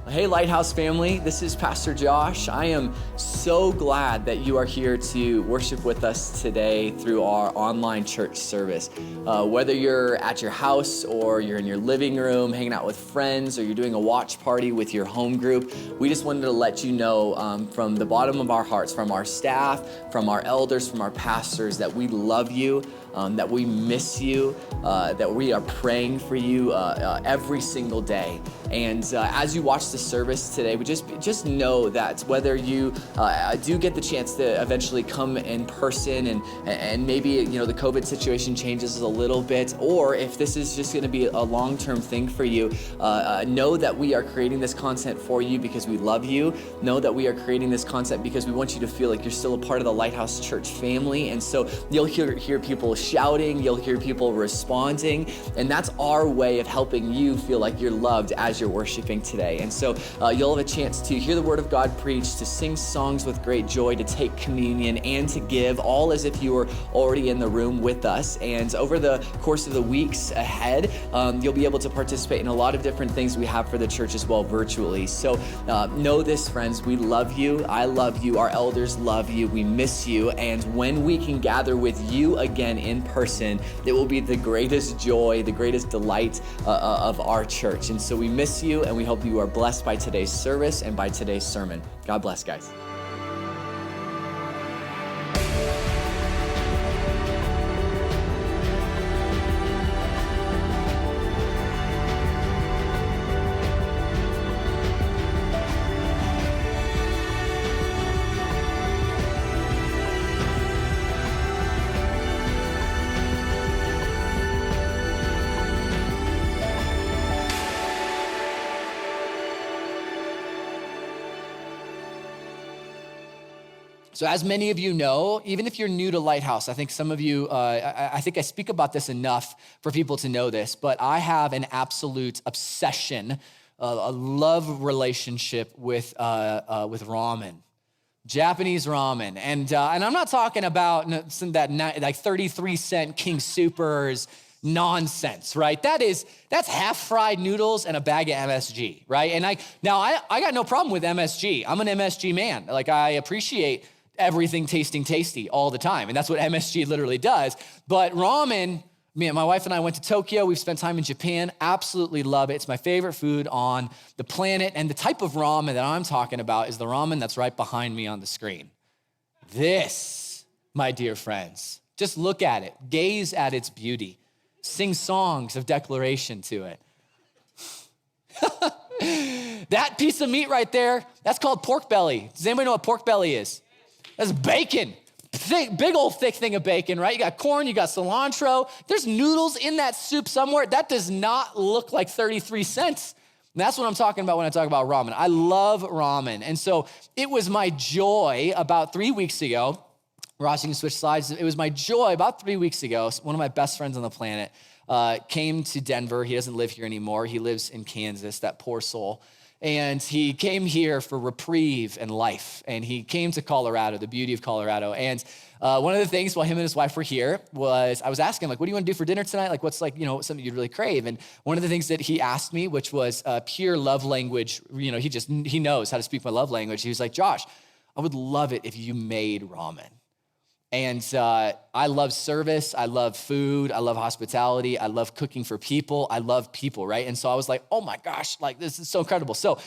Hey, Lighthouse family, this is Pastor Josh. I am so glad that you are here to worship with us today through our online church service. Whether you're at your house or you're in your living room hanging out with friends or you're doing a watch party with your home group, we just wanted to let you know from the bottom of our hearts, from our staff, from our elders, from our pastors, that we love you, that we miss you, that we are praying for you every single day. And as you watch the service today, we just know that whether you do get the chance to eventually come in person and maybe the COVID situation changes a little bit, or if this is just going to be a long-term thing for you, know that we are creating this content for you because we love you. Know that we are creating this content because we want you to feel like you're still a part of the Lighthouse Church family. And so you'll hear people shouting, you'll hear people responding, and that's our way of helping you feel like you're loved as you're worshiping today. And so you'll have a chance to hear the word of God preached, to sing songs with great joy, to take communion, and to give, all as if you were already in the room with us. And over the course of the weeks ahead, you'll be able to participate in a lot of different things we have for the church as well virtually. So know this, friends, we love you. I love you. Our elders love you. We miss you. And when we can gather with you again in person, it will be the greatest joy, the greatest delight of our church. And so we miss you, and we hope you are blessed by today's service and by today's sermon. God bless, guys. So as many of you know, even if you're new to Lighthouse, I think some of you, I think I speak about this enough for people to know this, but I have an absolute obsession, a love relationship with ramen, Japanese ramen. And I'm not talking about some that like 33-cent King Supers nonsense, right? That's half-fried noodles and a bag of MSG, right? And I got no problem with MSG. I'm an MSG man. Like, I appreciate everything tasting tasty all the time. And that's what MSG literally does. But ramen, my wife and I went to Tokyo. We've spent time in Japan. Absolutely love it. It's my favorite food on the planet. And the type of ramen that I'm talking about is the ramen that's right behind me on the screen. This, my dear friends, just look at it. Gaze at its beauty. Sing songs of declaration to it. That piece of meat right there, that's called pork belly. Does anybody know what pork belly is? That's bacon, big old thick thing of bacon, right? You got corn, you got cilantro. There's noodles in that soup somewhere. That does not look like 33 cents. And that's what I'm talking about when I talk about ramen. I love ramen. And so it was my joy about 3 weeks ago. Ross, you can switch slides. It was my joy about 3 weeks ago. One of my best friends on the planet came to Denver. He doesn't live here anymore. He lives in Kansas, that poor soul. And he came here for reprieve and life. And he came to Colorado, the beauty of Colorado. And one of the things while him and his wife were here was, I was asking him, like, what do you want to do for dinner tonight? Like, what's something you'd really crave? And one of the things that he asked me, which was pure love language, he knows how to speak my love language. He was like, Josh, I would love it if you made ramen. And I love service, I love food, I love hospitality, I love cooking for people, I love people, right? And so I was like, oh my gosh, like, this is so incredible. So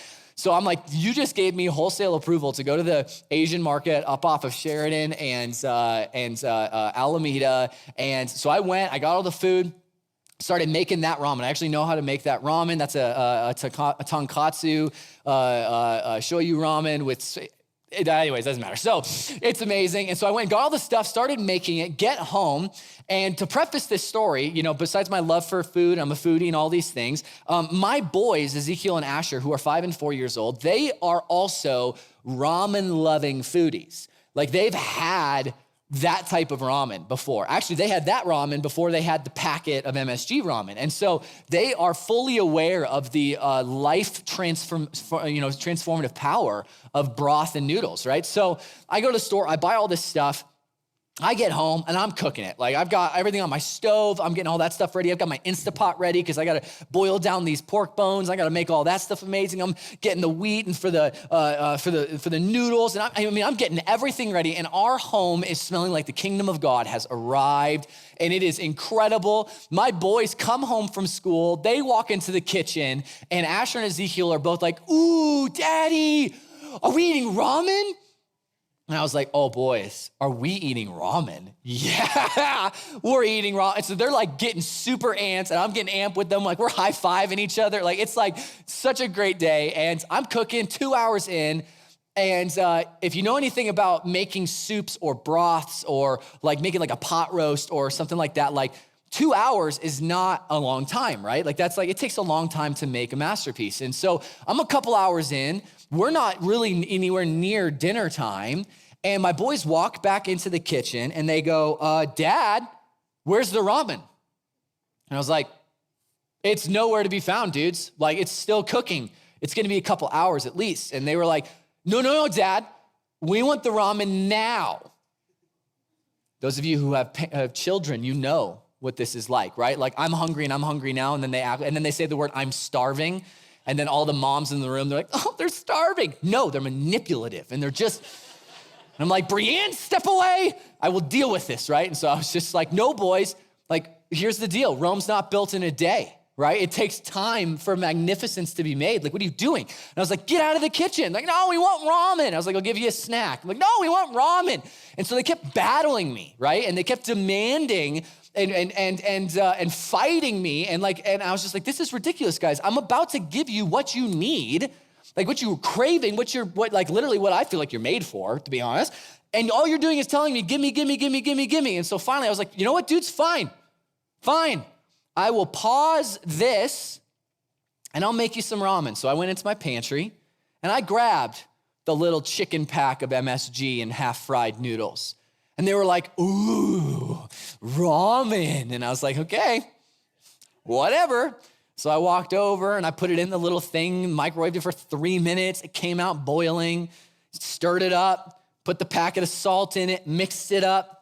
I'm like, you just gave me wholesale approval to go to the Asian market up off of Sheridan and Alameda. And so I went, I got all the food, started making that ramen. I actually know how to make that ramen. That's a tonkatsu, shoyu ramen with... Anyways, doesn't matter. So it's amazing. And so I went and got all the stuff, started making it, get home. And to preface this story, besides my love for food, I'm a foodie and all these things, my boys, Ezekiel and Asher, who are 5 and 4 years old, they are also ramen-loving foodies. Like, they've had that type of ramen before. Actually, they had that ramen before they had the packet of MSG ramen. And so they are fully aware of the transformative power of broth and noodles, right? So I go to the store, I buy all this stuff, I get home and I'm cooking it. Like I've got everything on my stove. I'm getting all that stuff ready. I've got my Instapot ready because I got to boil down these pork bones. I got to make all that stuff amazing. I'm getting the wheat and for the noodles. And I'm getting everything ready. And our home is smelling like the kingdom of God has arrived. And it is incredible. My boys come home from school. They walk into the kitchen and Asher and Ezekiel are both like, "Ooh, Daddy, are we eating ramen?" And I was like, "Oh, boys, are we eating ramen?" Yeah, we're eating ramen. And so they're like getting super amped and I'm getting amped with them. Like we're high-fiving each other. Like it's like such a great day. And I'm cooking 2 hours in. And if you know anything about making soups or broths or like making like a pot roast or something like that, like 2 hours is not a long time, right? Like that's like, it takes a long time to make a masterpiece. And so I'm a couple hours in. We're not really anywhere near dinner time. And my boys walk back into the kitchen and they go, "Dad, where's the ramen?" And I was like, "It's nowhere to be found, dudes. Like it's still cooking. It's gonna be a couple hours at least." And they were like, No, Dad, we want the ramen now." Those of you who have children, you know what this is like, right? Like I'm hungry now, and then they say the word "I'm starving," and then all the moms in the room, they're like, "Oh, they're starving." No, they're manipulative, and they're just, and I'm like, "Brienne, step away. I will deal with this," right? And so I was just like, "No, boys, like here's the deal. Rome's not built in a day. Right? It takes time for magnificence to be made. Like, what are you doing?" And I was like, "Get out of the kitchen." Like, "No, we want ramen." I was like, "I'll give you a snack." I'm like, "No, we want ramen." And so they kept battling me, right? And they kept demanding and fighting me. And I was just like, "This is ridiculous, guys. I'm about to give you what you need, like what you're craving, literally what I feel like you're made for, to be honest. And all you're doing is telling me, gimme. And so finally I was like, "You know what, dudes? Fine. I will pause this and I'll make you some ramen." So I went into my pantry and I grabbed the little chicken pack of MSG and half-fried noodles. And they were like, "Ooh, ramen." And I was like, "Okay, whatever." So I walked over and I put it in the little thing, microwaved it for 3 minutes. It came out boiling, stirred it up, put the packet of salt in it, mixed it up,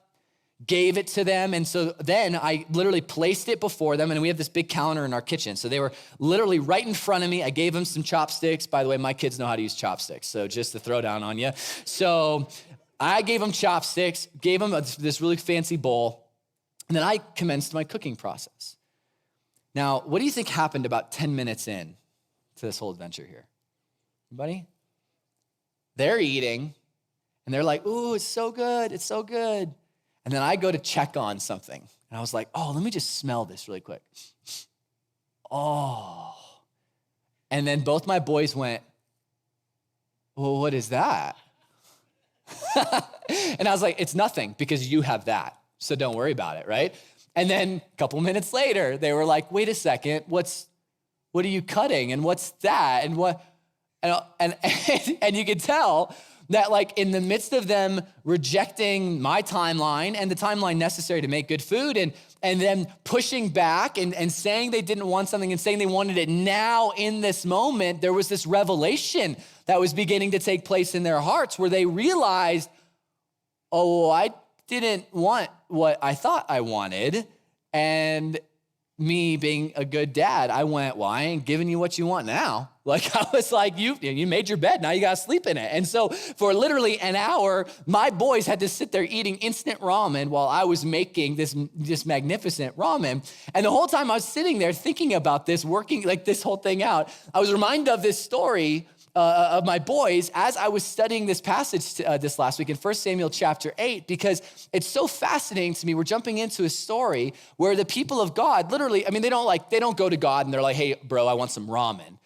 gave it to them. And so then I literally placed it before them, and we have this big counter in our kitchen. So they were literally right in front of me. I gave them some chopsticks. By the way, my kids know how to use chopsticks, so just to throw down on you. So I gave them chopsticks, gave them this really fancy bowl, and then I commenced my cooking process. Now, what do you think happened about 10 minutes in to this whole adventure here? Anybody? They're eating, and they're like, "Ooh, it's so good, it's so good." And then I go to check on something. And I was like, "Oh, let me just smell this really quick." Oh. And then both my boys went, "Well, what is that?" And I was like, "It's nothing because you have that. So don't worry about it," right? And then a couple minutes later, they were like, "Wait a second, what are you cutting? And what's that? And what?" And you could tell that like in the midst of them rejecting my timeline and the timeline necessary to make good food and then pushing back and saying they didn't want something and saying they wanted it now in this moment, there was this revelation that was beginning to take place in their hearts where they realized, "Oh, I didn't want what I thought I wanted." And me being a good dad, I went, "Well, I ain't giving you what you want now." Like I was like, you made your bed, now you gotta sleep in it. And so for literally an hour, my boys had to sit there eating instant ramen while I was making this magnificent ramen. And the whole time I was sitting there thinking about this, working like this whole thing out, I was reminded of this story of my boys as I was studying this passage this last week in 1 Samuel chapter 8, because it's so fascinating to me. We're jumping into a story where the people of God literally, they don't go to God and they're like, "Hey, bro, I want some ramen,"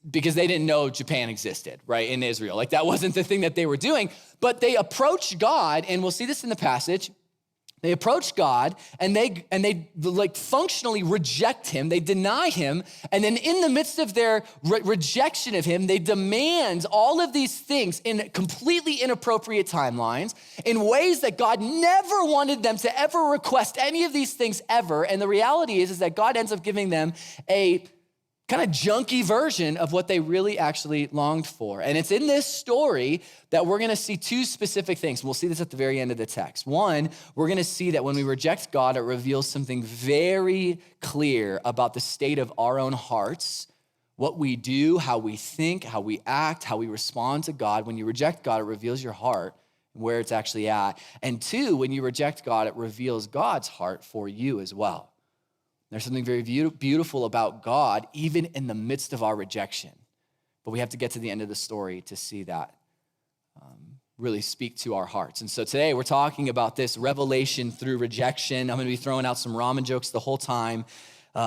because they didn't know Japan existed, right, in Israel. Like that wasn't the thing that they were doing, but they approached God, and we'll see this in the passage. They approach God and they like functionally reject him. They deny him. And then in the midst of their rejection of him, they demand all of these things in completely inappropriate timelines in ways that God never wanted them to ever request any of these things ever. And the reality is that God ends up giving them a kind of junky version of what they really actually longed for. And it's in this story that we're gonna see two specific things. We'll see this at the very end of the text. One, we're gonna see that when we reject God, it reveals something very clear about the state of our own hearts, what we do, how we think, how we act, how we respond to God. When you reject God, it reveals your heart and where it's actually at. And two, when you reject God, it reveals God's heart for you as well. There's something very beautiful about God, even in the midst of our rejection. But we have to get to the end of the story to see that really speak to our hearts. And so today we're talking about this revelation through rejection. I'm going to be throwing out some ramen jokes the whole time,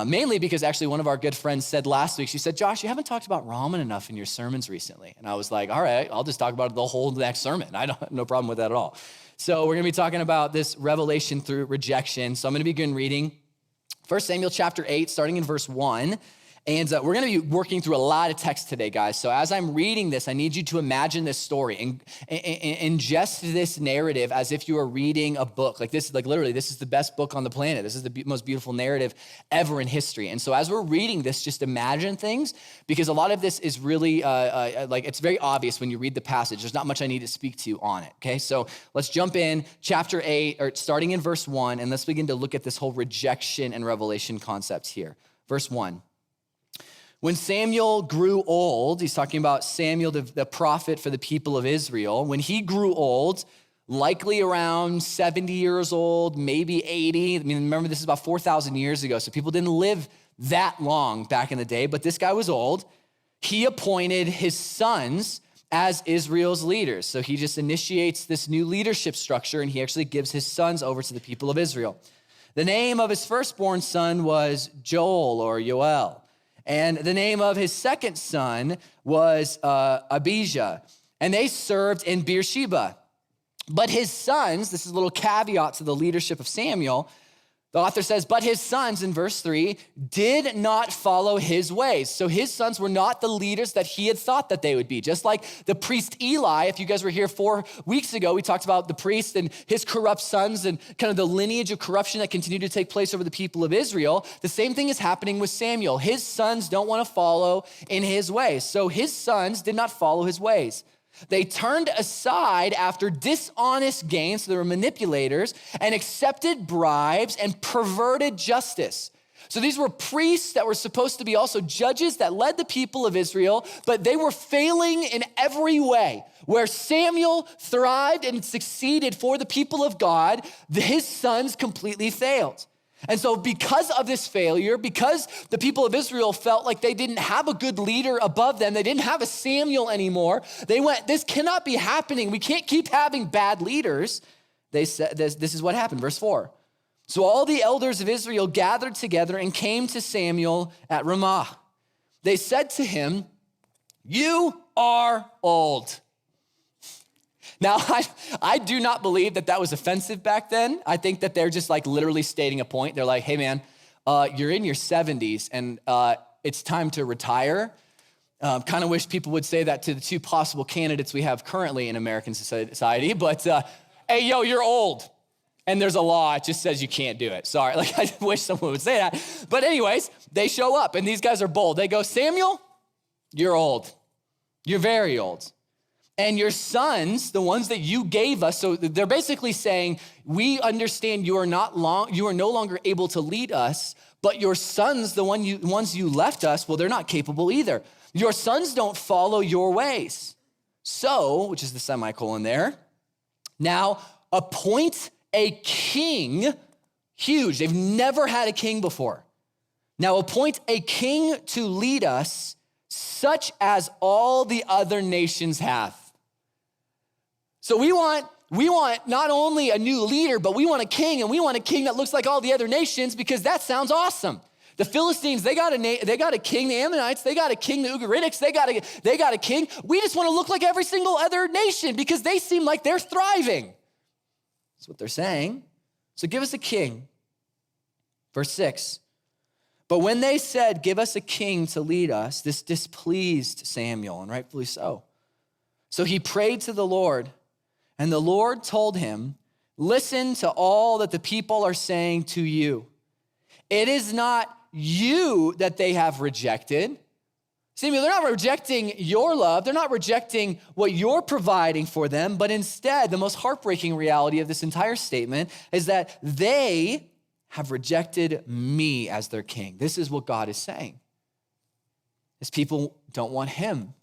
mainly because actually one of our good friends said last week, she said, Josh, you haven't talked about ramen enough in your sermons recently. And I was like, all right, I'll just talk about it the whole next sermon. I don't have no problem with that at all. So we're going to be talking about this revelation through rejection. So I'm going to begin reading 1 Samuel chapter 8, starting in verse 1. And we're going to be working through a lot of text today, guys. So as I'm reading this, I need you to imagine this story and ingest this narrative as if you are reading a book. Like this, like literally, this is the best book on the planet. This is the most beautiful narrative ever in history. And so as we're reading this, just imagine things, because a lot of this is really like it's very obvious when you read the passage. There's not much I need to speak to on it. Okay, so let's jump in chapter 8, or starting in verse 1, and let's begin to look at this whole rejection and revelation concept here. Verse 1. When Samuel grew old, he's talking about Samuel, the prophet for the people of Israel. When he grew old, likely around 70 years old, maybe 80. I mean, remember, this is about 4,000 years ago, so people didn't live that long back in the day, but this guy was old. He appointed his sons as Israel's leaders. So he just initiates this new leadership structure, and he actually gives his sons over to the people of Israel. The name of his firstborn son was Joel or Yoel. And the name of his second son was Abijah, and they served in Beersheba. But his sons, this is a little caveat to the leadership of Samuel, the author says, but his sons, in verse 3, did not follow his ways. So his sons were not the leaders that he had thought that they would be. Just like the priest Eli, if you guys were here 4 weeks ago, we talked about the priest and his corrupt sons and kind of the lineage of corruption that continued to take place over the people of Israel. The same thing is happening with Samuel. His sons don't want to follow in his ways. So his sons did not follow his ways. They turned aside after dishonest gain, so they were manipulators, and accepted bribes and perverted justice. So these were priests that were supposed to be also judges that led the people of Israel, but they were failing in every way. Where Samuel thrived and succeeded for the people of God, his sons completely failed. And so because of this failure, because the people of Israel felt like they didn't have a good leader above them, they didn't have a Samuel anymore, they went, this cannot be happening. We can't keep having bad leaders. They said, this is what happened, verse 4. So all the elders of Israel gathered together and came to Samuel at Ramah. They said to him, you are old. Now, I do not believe that was offensive back then. I think that they're just like literally stating a point. They're like, hey man, you're in your 70s and it's time to retire. Kind of wish people would say that to the two possible candidates we have currently in American society, but hey, yo, you're old. And there's a law, it just says you can't do it. Sorry, like I wish someone would say that. But anyways, they show up and these guys are bold. They go, Samuel, you're old. You're very old. And your sons, the ones that you gave us, so they're basically saying, we understand you are no longer able to lead us, but your sons, the ones you left us, well, they're not capable either. Your sons don't follow your ways. So, which is the semicolon there, now appoint a king, huge. They've never had a king before. Now appoint a king to lead us, such as all the other nations have. So we want not only a new leader, but we want a king, and we want a king that looks like all the other nations, because that sounds awesome. The Philistines, they got a king. The Ammonites, they got a king. The Ugarites, they got a king. We just want to look like every single other nation because they seem like they're thriving. That's what they're saying. So give us a king. Verse 6. But when they said, give us a king to lead us, this displeased Samuel, and rightfully so. So he prayed to the Lord. And the Lord told him, listen to all that the people are saying to you. It is not you that they have rejected. Samuel, they're not rejecting your love. They're not rejecting what you're providing for them, but instead, the most heartbreaking reality of this entire statement is that they have rejected me as their king. This is what God is saying. His people don't want him.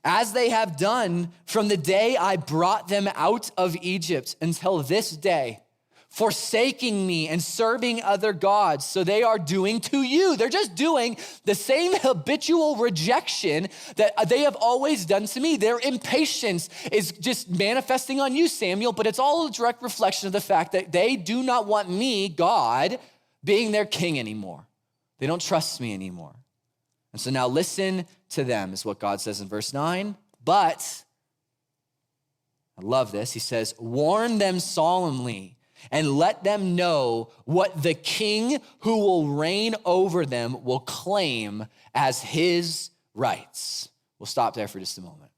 As they have done from the day I brought them out of Egypt until this day, forsaking me and serving other gods. So they are doing to you. They're just doing the same habitual rejection that they have always done to me. Their impatience is just manifesting on you, Samuel, but it's all a direct reflection of the fact that they do not want me, God, being their king anymore. They don't trust me anymore. And so now listen to them, is what God says in verse 9. But, I love this, he says, warn them solemnly and let them know what the king who will reign over them will claim as his rights. We'll stop there for just a moment.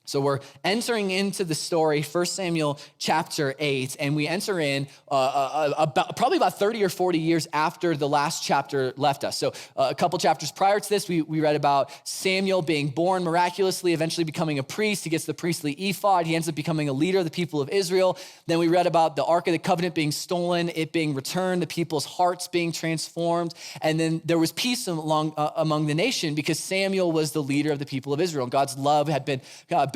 So we're entering into the story, 1 Samuel chapter 8, and we enter in probably about 30 or 40 years after the last chapter left us. So a couple chapters prior to this, we read about Samuel being born miraculously, eventually becoming a priest. He gets the priestly ephod. He ends up becoming a leader of the people of Israel. Then we read about the Ark of the Covenant being stolen, it being returned, the people's hearts being transformed. And then there was peace among the nation because Samuel was the leader of the people of Israel. God's love had been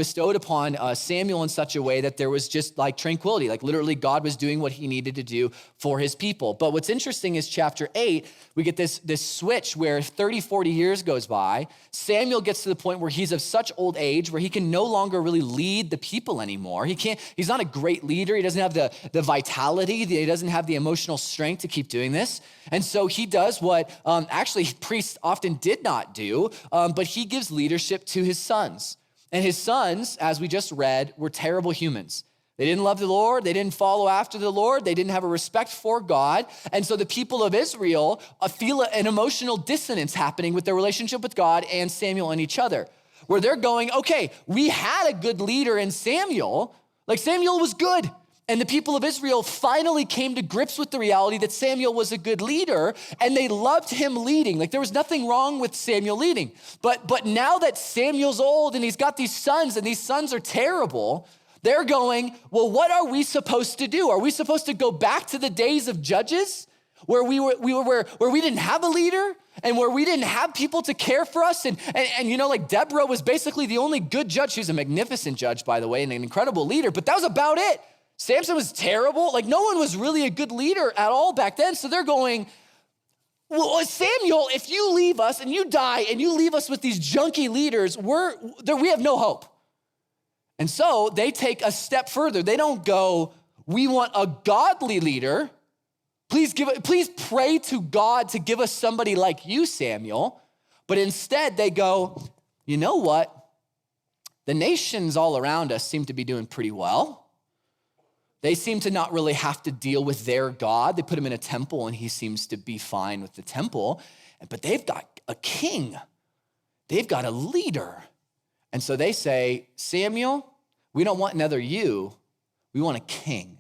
bestowed upon Samuel in such a way that there was just like tranquility, like literally God was doing what he needed to do for his people. But what's interesting is chapter 8, we get this switch where 30, 40 years goes by. Samuel gets to the point where he's of such old age where he can no longer really lead the people anymore. He's not a great leader. He doesn't have the vitality. He doesn't have the emotional strength to keep doing this. And so he does what actually priests often did not do, but he gives leadership to his sons. And his sons, as we just read, were terrible humans. They didn't love the Lord. They didn't follow after the Lord. They didn't have a respect for God. And so the people of Israel feel an emotional dissonance happening with their relationship with God and Samuel and each other, where they're going, okay, we had a good leader in Samuel. Like Samuel was good. And the people of Israel finally came to grips with the reality that Samuel was a good leader and they loved him leading. Like there was nothing wrong with Samuel leading. But now that Samuel's old and he's got these sons and these sons are terrible, they're going, well, what are we supposed to do? Are we supposed to go back to the days of Judges where we didn't have a leader and where we didn't have people to care for us? And you know, like Deborah was basically the only good judge. She was a magnificent judge, by the way, and an incredible leader, but that was about it. Samson was terrible. Like no one was really a good leader at all back then. So they're going, well, Samuel, if you leave us and you die and you leave us with these junky leaders, we have no hope. And so they take a step further. They don't go, we want a godly leader. Please pray to God to give us somebody like you, Samuel. But instead they go, you know what? The nations all around us seem to be doing pretty well. They seem to not really have to deal with their God. They put him in a temple and he seems to be fine with the temple. But they've got a king. They've got a leader. And so they say, Samuel, we don't want another you. We want a king.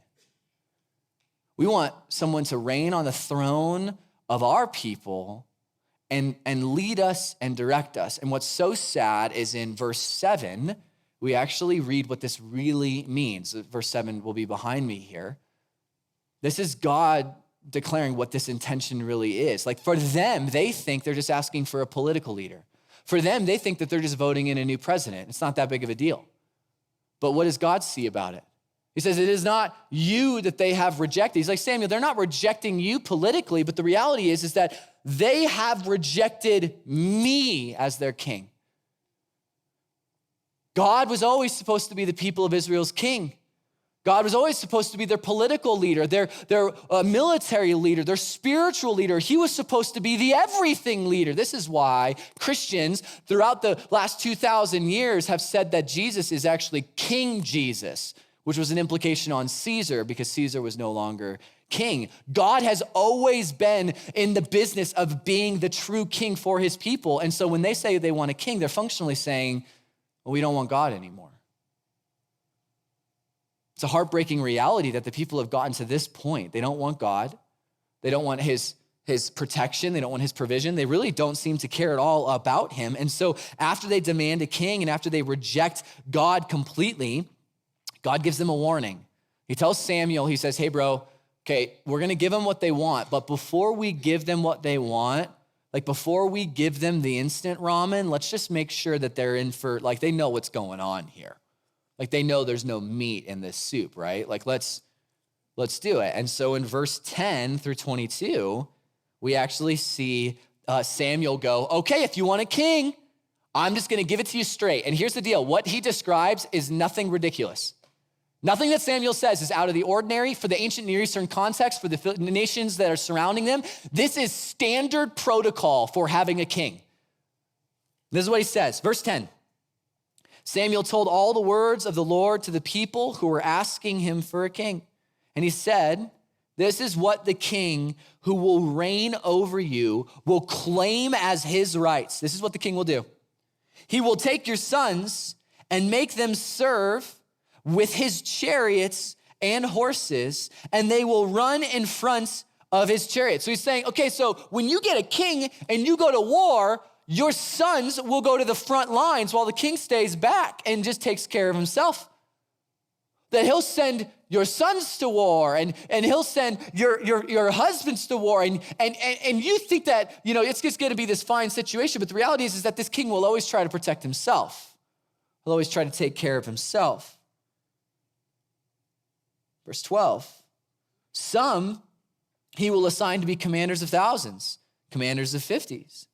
We want someone to reign on the throne of our people and lead us and direct us. And what's so sad is in verse 7, we actually read what this really means. Verse 7 will be behind me here. This is God declaring what this intention really is. Like for them, they think they're just asking for a political leader. For them, they think that they're just voting in a new president. It's not that big of a deal. But what does God see about it? He says, it is not you that they have rejected. He's like, Samuel, they're not rejecting you politically, but the reality is that they have rejected me as their king. God was always supposed to be the people of Israel's king. God was always supposed to be their political leader, their military leader, their spiritual leader. He was supposed to be the everything leader. This is why Christians throughout the last 2,000 years have said that Jesus is actually King Jesus, which was an implication on Caesar because Caesar was no longer king. God has always been in the business of being the true king for his people. And so when they say they want a king, they're functionally saying, well, we don't want God anymore. It's a heartbreaking reality that the people have gotten to this point. They don't want God. They don't want his his protection. They don't want his provision. They really don't seem to care at all about him. And so after they demand a king and after they reject God completely, God gives them a warning. He tells Samuel, he says, hey, bro, okay, we're going to give them what they want. But before we give them what they want, like before we give them the instant ramen, let's just make sure that they're in for, like they know what's going on here. Like they know there's no meat in this soup, right? Like let's do it. And so in verse 10 through 22, we actually see Samuel go, okay, if you want a king, I'm just gonna give it to you straight. And here's the deal. What he describes is nothing ridiculous. Nothing that Samuel says is out of the ordinary. For the ancient Near Eastern context, for the nations that are surrounding them, this is standard protocol for having a king. This is what he says, verse 10. Samuel told all the words of the Lord to the people who were asking him for a king. And he said, this is what the king who will reign over you will claim as his rights. This is what the king will do. He will take your sons and make them serve with his chariots and horses, and they will run in front of his chariots. So he's saying, okay, so when you get a king and you go to war, your sons will go to the front lines while the king stays back and just takes care of himself. That he'll send your sons to war and he'll send your husbands to war. And you think that, it's just gonna be this fine situation, but the reality is that this king will always try to protect himself. He'll always try to take care of himself. Verse 12, some he will assign to be commanders of thousands, commanders of 50s,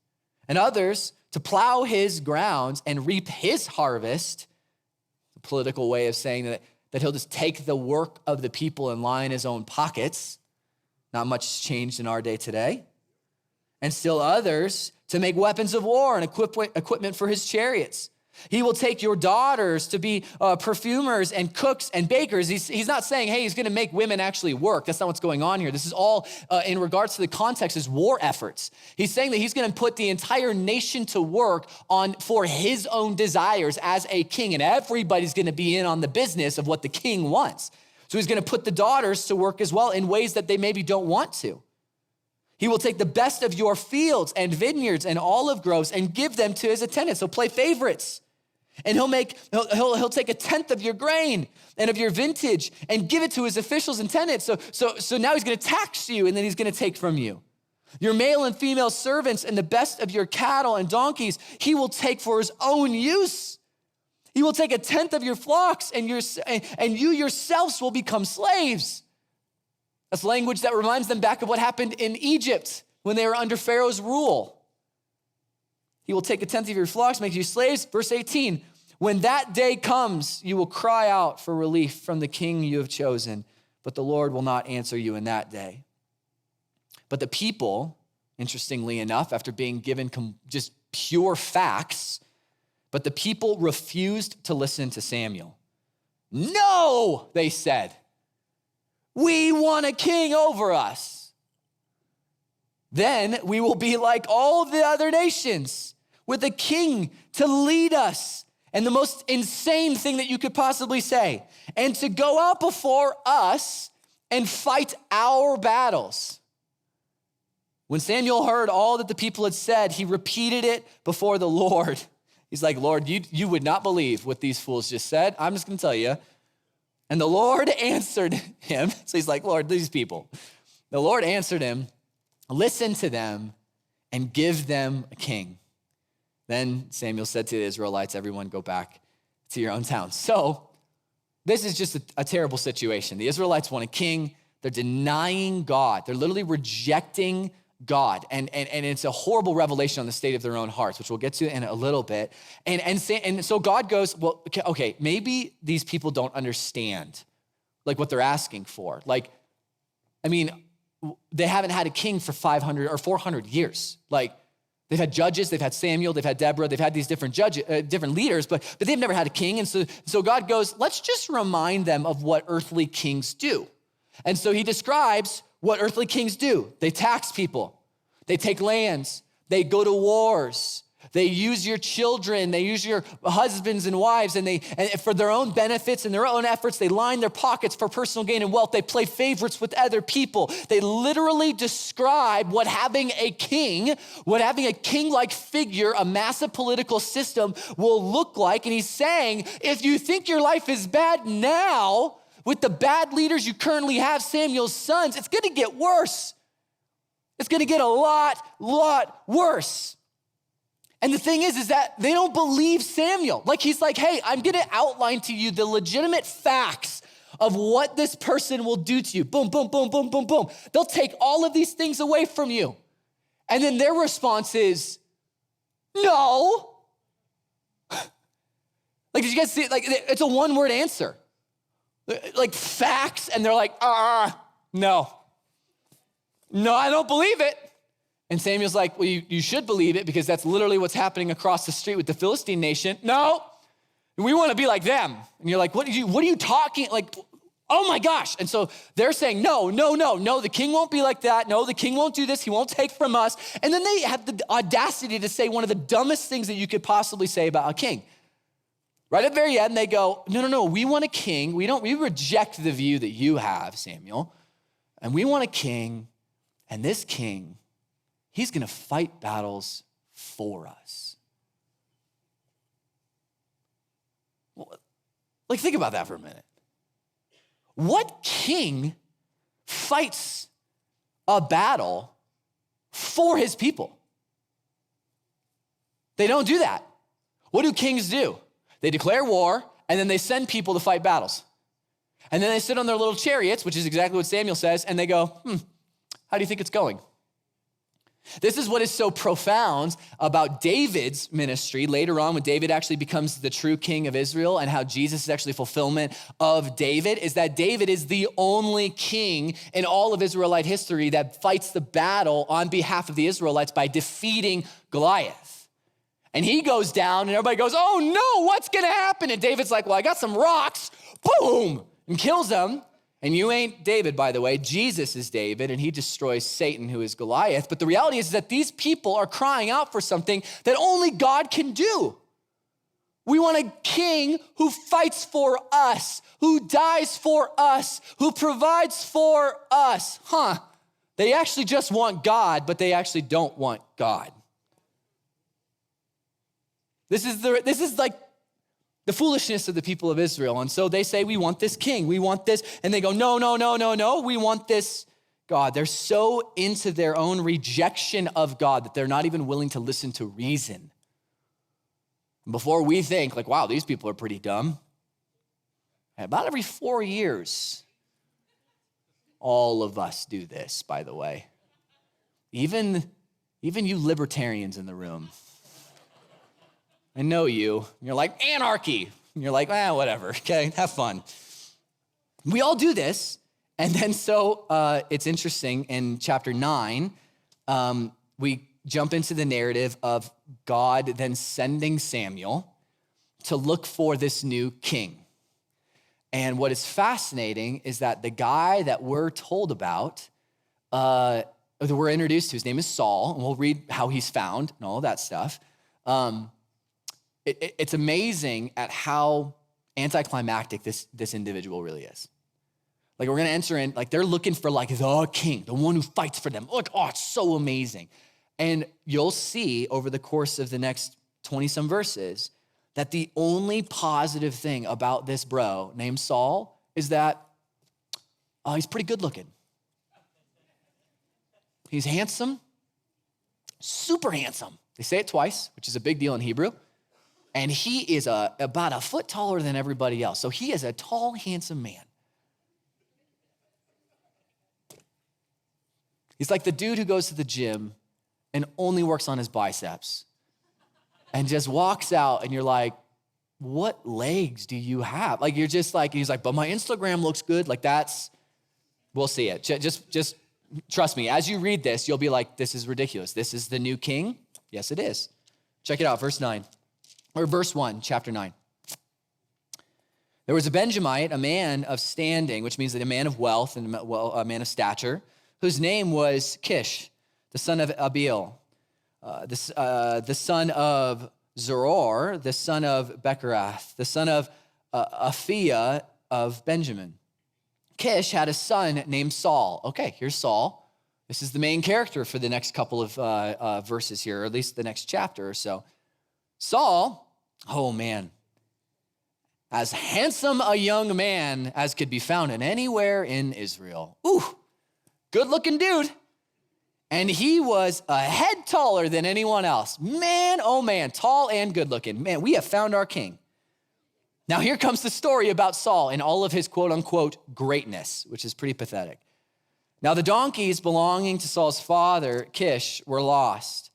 and others to plow his grounds and reap his harvest. A political way of saying that he'll just take the work of the people and line his own pockets. Not much has changed in our day today. And still others to make weapons of war and equipment for his chariots. He will take your daughters to be perfumers and cooks and bakers. He's not saying, hey, he's gonna make women actually work. That's not what's going on here. This is all in regards to the context is war efforts. He's saying that he's gonna put the entire nation to work for his own desires as a king, and everybody's gonna be in on the business of what the king wants. So he's gonna put the daughters to work as well in ways that they maybe don't want to. He will take the best of your fields and vineyards and olive groves and give them to his attendants. He'll play favorites. And he'll take a tenth of your grain and of your vintage and give it to his officials and tenants. So now he's gonna tax you and then he's gonna take from you. Your male and female servants and the best of your cattle and donkeys, he will take for his own use. He will take a tenth of your flocks and you yourselves will become slaves. That's language that reminds them back of what happened in Egypt when they were under Pharaoh's rule. He will take a tenth of your flocks, make you slaves. Verse 18, when that day comes, you will cry out for relief from the king you have chosen, but the Lord will not answer you in that day. But the people, interestingly enough, after being given just pure facts, but the people refused to listen to Samuel. No, they said, we want a king over us. Then we will be like all the other nations, with a king to lead us. And the most insane thing that you could possibly say, and to go out before us and fight our battles. When Samuel heard all that the people had said, he repeated it before the Lord. He's like, Lord, you would not believe what these fools just said. I'm just gonna tell you. And the Lord answered him. So he's like, Lord, these people. The Lord answered him, listen to them and give them a king. Then Samuel said to the Israelites, everyone go back to your own town. So this is just a terrible situation. The Israelites want a king. They're denying God. They're literally rejecting God. And it's a horrible revelation on the state of their own hearts, which we'll get to in a little bit. And so God goes, well, okay, maybe these people don't understand like what they're asking for. Like, I mean, they haven't had a king for 500 or 400 years. Like, they've had judges, they've had Samuel, they've had Deborah, they've had these different different leaders, but they've never had a king. And so God goes, let's just remind them of what earthly kings do. And so he describes what earthly kings do. They tax people, they take lands, they go to wars, They use your children, they use your husbands and wives, and for their own benefits and their own efforts, they line their pockets for personal gain and wealth. They play favorites with other people. They literally describe what having a king-like figure, a massive political system will look like. And he's saying, if you think your life is bad now, with the bad leaders you currently have, Samuel's sons, it's gonna get worse. It's gonna get a lot worse. And the thing is that they don't believe Samuel. Like he's like, hey, I'm gonna outline to you the legitimate facts of what this person will do to you. Boom, boom, boom, boom, boom, boom. They'll take all of these things away from you. And then their response is, no. Like, did you guys see it? Like, it's a one-word answer. Like facts, and they're like, no, I don't believe it. And Samuel's like, well, you should believe it because that's literally what's happening across the street with the Philistine nation. No, we want to be like them. And you're like, what are you talking? Like, oh my gosh. And so they're saying, no, the king won't be like that. No, the king won't do this. He won't take from us. And then they have the audacity to say one of the dumbest things that you could possibly say about a king. Right at the very end, they go, no, we want a king. We reject the view that you have, Samuel. And we want a king, and this king, he's gonna fight battles for us. Like, think about that for a minute. What king fights a battle for his people? They don't do that. What do kings do? They declare war, and then they send people to fight battles. And then they sit on their little chariots, which is exactly what Samuel says, and they go, how do you think it's going? This is what is so profound about David's ministry later on when David actually becomes the true king of Israel, and how Jesus is actually fulfillment of David, is that David is the only king in all of Israelite history that fights the battle on behalf of the Israelites by defeating Goliath. And he goes down and everybody goes, oh no, what's gonna happen? And David's like, well, I got some rocks, boom, and kills them. And you ain't David, by the way. Jesus is David, and he destroys Satan, who is Goliath. But the reality is that these people are crying out for something that only God can do. We want a king who fights for us, who dies for us, who provides for us. They actually just want God, but they actually don't want God. This is like the foolishness of the people of Israel. And so they say, we want this king, we want this. And they go, no, we want this God. They're so into their own rejection of God that they're not even willing to listen to reason. Before we think like, wow, these people are pretty dumb. And about every 4 years, all of us do this, by the way. Even you libertarians in the room. I know you. You're like, anarchy. And you're like, whatever, okay, have fun. We all do this. And then so it's interesting, in chapter 9, we jump into the narrative of God then sending Samuel to look for this new king. And what is fascinating is that the guy that we're told about, that we're introduced to, his name is Saul, and we'll read how he's found and all of that stuff. It's amazing at how anticlimactic this individual really is. Like, we're gonna enter in, like, they're looking for like the king, the one who fights for them. Like, oh, it's so amazing. And you'll see over the course of the next 20 some verses that the only positive thing about this bro named Saul is that he's pretty good looking. He's handsome, super handsome. They say it twice, which is a big deal in Hebrew. And he is about a foot taller than everybody else. So he is a tall, handsome man. He's like the dude who goes to the gym and only works on his biceps and just walks out, and you're like, what legs do you have? Like, you're just like, he's like, but my Instagram looks good. Like, we'll see it. Just trust me. As you read this, you'll be like, this is ridiculous. This is the new king? Yes, it is. Check it out, verse 1, chapter 9. There was a Benjamite, a man of standing, which means that a man of wealth and a man of stature, whose name was Kish, the son of Abiel, the son of Zeror, the son of Bechorath, the son of Aphiah of Benjamin. Kish had a son named Saul. Okay, here's Saul. This is the main character for the next couple of verses here, or at least the next chapter or so. Saul, oh man, as handsome a young man as could be found in anywhere in Israel. Ooh, good-looking dude. And he was a head taller than anyone else. Man, oh man, tall and good-looking. Man, we have found our king. Now here comes the story about Saul and all of his quote-unquote greatness, which is pretty pathetic. Now the donkeys belonging to Saul's father, Kish, were lost.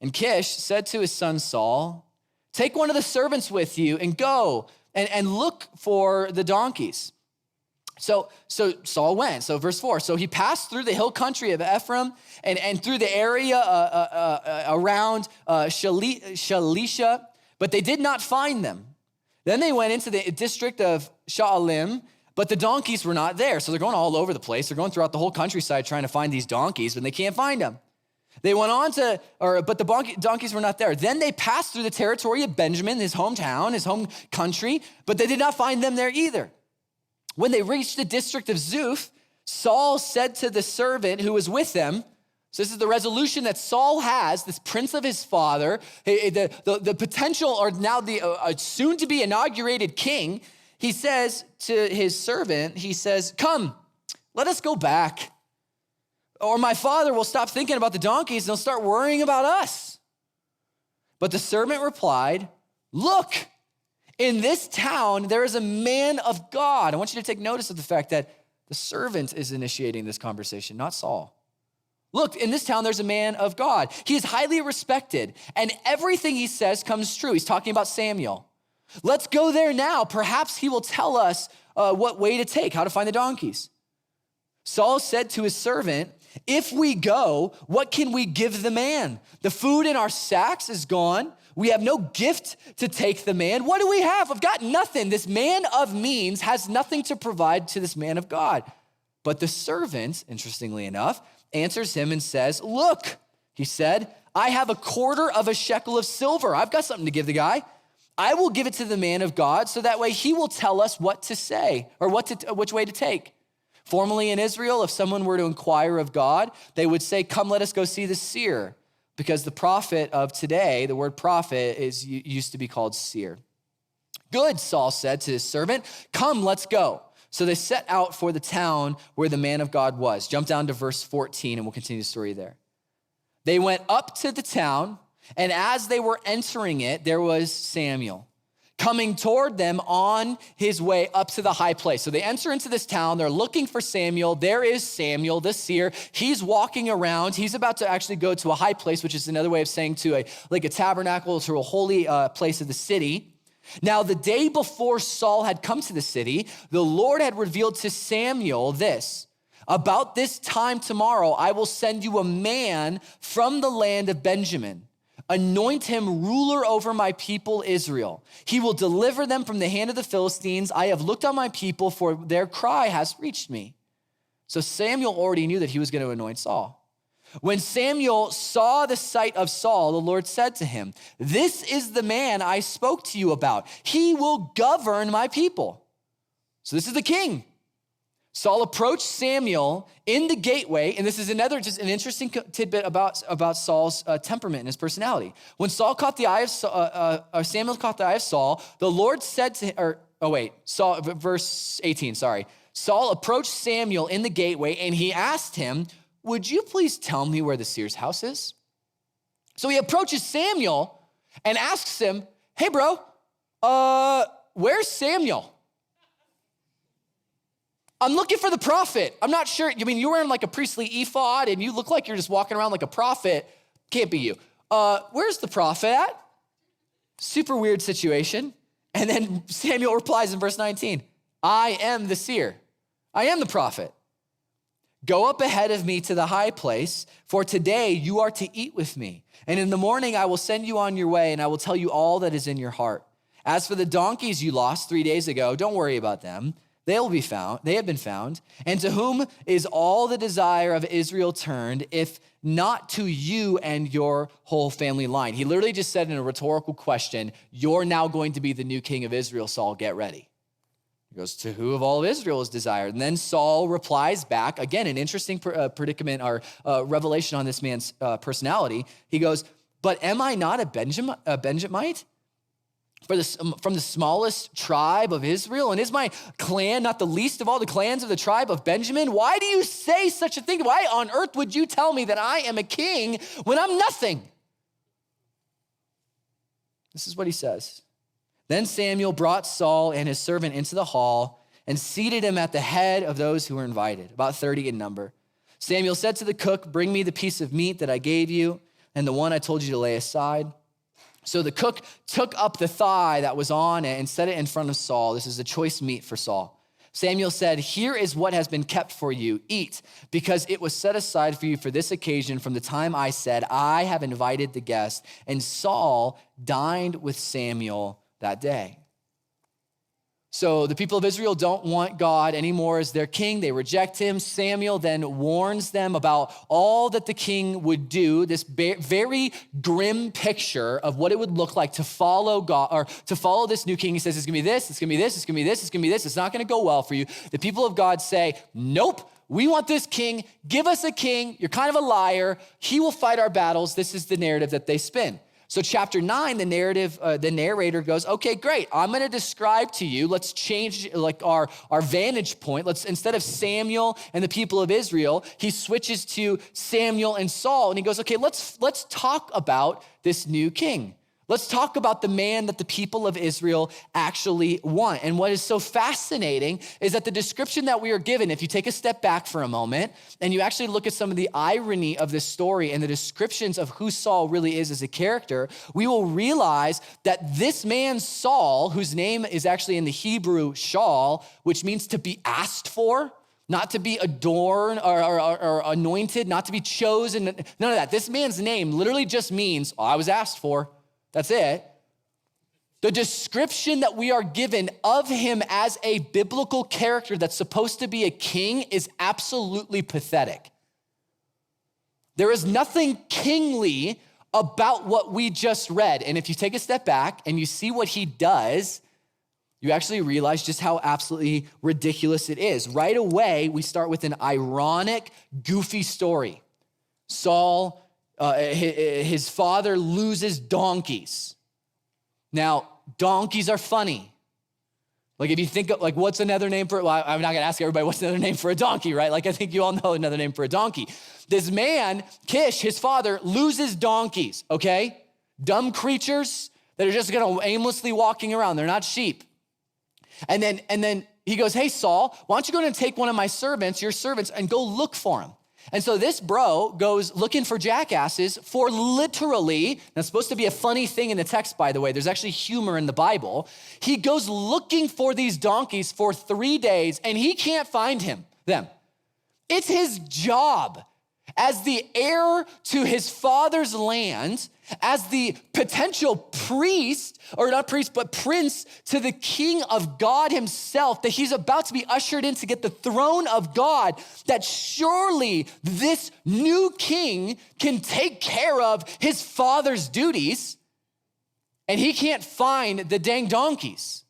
And Kish said to his son Saul, take one of the servants with you and go and look for the donkeys. So Saul went. So verse 4, so he passed through the hill country of Ephraim and through the area around Shalisha, but they did not find them. Then they went into the district of Sha'alim, but the donkeys were not there. So they're going all over the place. They're going throughout the whole countryside trying to find these donkeys, but they can't find them. They went on but the donkeys were not there. Then they passed through the territory of Benjamin, his hometown, his home country, but they did not find them there either. When they reached the district of Zuph, Saul said to the servant who was with them, so this is the resolution that Saul has, this prince of his father, the potential or now the soon to be inaugurated king. He says to his servant, he says, come, let us go back. Or my father will stop thinking about the donkeys and he'll start worrying about us. But the servant replied, look, in this town, there is a man of God. I want you to take notice of the fact that the servant is initiating this conversation, not Saul. Look, in this town, there's a man of God. He is highly respected, and everything he says comes true. He's talking about Samuel. Let's go there now. Perhaps he will tell us what way to take, how to find the donkeys. Saul said to his servant, if we go, what can we give the man? The food in our sacks is gone. We have no gift to take the man. What do we have? I've got nothing. This man of means has nothing to provide to this man of God. But the servant, interestingly enough, answers him and says, look, he said, I have a quarter of a shekel of silver. I've got something to give the guy. I will give it to the man of God so that way he will tell us what to say or which way to take. Formerly in Israel, if someone were to inquire of God, they would say, come, let us go see the seer. Because the prophet of today, the word prophet used to be called seer. Good, Saul said to his servant, come, let's go. So they set out for the town where the man of God was. Jump down to verse 14 and we'll continue the story there. They went up to the town, and as they were entering it, there was Samuel coming toward them on his way up to the high place. So they enter into this town. They're looking for Samuel. There is Samuel, the seer. He's walking around. He's about to actually go to a high place, which is another way of saying to a tabernacle, to a holy place of the city. Now, the day before Saul had come to the city, the Lord had revealed to Samuel this: about this time tomorrow, I will send you a man from the land of Benjamin. Anoint him ruler over my people Israel. He will deliver them from the hand of the Philistines. I have looked on my people, for their cry has reached me. So Samuel already knew that he was going to anoint Saul. When Samuel saw the sight of Saul, the Lord said to him, this is the man I spoke to you about. He will govern my people. So this is the king. Saul approached Samuel in the gateway, and this is another just an interesting tidbit about Saul's temperament and his personality. When Saul caught the eye of Samuel caught the eye of Saul, the Lord said to him, verse 18, sorry. Saul approached Samuel in the gateway, and he asked him, would you please tell me where the seer's house is? So he approaches Samuel and asks him, hey bro, where's Samuel? I'm looking for the prophet. I'm not sure. I mean, you're wearing like a priestly ephod and you look like you're just walking around like a prophet. Can't be you. Where's the prophet at? Super weird situation. And then Samuel replies in verse 19, I am the seer. I am the prophet. Go up ahead of me to the high place, for today you are to eat with me. And in the morning I will send you on your way, and I will tell you all that is in your heart. As for the donkeys you lost 3 days ago, don't worry about them. They have been found. And to whom is all the desire of Israel turned, if not to you and your whole family line? He literally just said in a rhetorical question, you're now going to be the new king of Israel, Saul, get ready. He goes, to who of all of Israel is desired? And then Saul replies back, again, an interesting predicament or revelation on this man's personality. He goes, but am I not a Benjamite? From the smallest tribe of Israel? And is my clan not the least of all the clans of the tribe of Benjamin? Why do you say such a thing? Why on earth would you tell me that I am a king when I'm nothing? This is what he says. Then Samuel brought Saul and his servant into the hall and seated him at the head of those who were invited, about 30 in number. Samuel said to the cook, bring me the piece of meat that I gave you and the one I told you to lay aside. So the cook took up the thigh that was on it and set it in front of Saul. This is a choice meat for Saul. Samuel said, here is what has been kept for you. Eat, because it was set aside for you for this occasion from the time I said, I have invited the guest. And Saul dined with Samuel that day. So the people of Israel don't want God anymore as their king. They reject him. Samuel then warns them about all that the king would do, this very grim picture of what it would look like to follow God or to follow this new king. He says, it's gonna be this, it's gonna be this, it's gonna be this, it's gonna be this. It's not gonna go well for you. The people of God say, nope, we want this king. Give us a king. You're kind of a liar. He will fight our battles. This is the narrative that they spin. So chapter 9, the narrator goes, okay, great. I'm going to describe to you, let's change like our vantage point. Let's, instead of Samuel and the people of Israel, he switches to Samuel and Saul. And he goes, okay, let's talk about this new king. Let's talk about the man that the people of Israel actually want. And what is so fascinating is that the description that we are given, if you take a step back for a moment and you actually look at some of the irony of this story and the descriptions of who Saul really is as a character, we will realize that this man Saul, whose name is actually in the Hebrew Shaul, which means to be asked for, not to be adorned or anointed, not to be chosen, none of that. This man's name literally just means, I was asked for. That's it. The description that we are given of him as a biblical character that's supposed to be a king is absolutely pathetic. There is nothing kingly about what we just read. And if you take a step back and you see what he does, you actually realize just how absolutely ridiculous it is. Right away, we start with an ironic, goofy story. Saul, his father loses donkeys. Now, donkeys are funny. Like if you think of like, what's another name for, well, I'm not gonna ask everybody what's another name for a donkey, right? Like I think you all know another name for a donkey. This man, Kish, his father, loses donkeys, okay? Dumb creatures that are just gonna aimlessly walking around. They're not sheep. And then he goes, hey, Saul, why don't you go and take one of my servants, your servants, and go look for him. And so this bro goes looking for jackasses for literally, that's supposed to be a funny thing in the text, by the way. There's actually humor in the Bible. He goes looking for these donkeys for 3 days and he can't find them. It's his job as the heir to his father's land, as the potential priest, or not priest, but prince to the king of God himself, that he's about to be ushered in to get the throne of God, that surely this new king can take care of his father's duties, and he can't find the dang donkeys.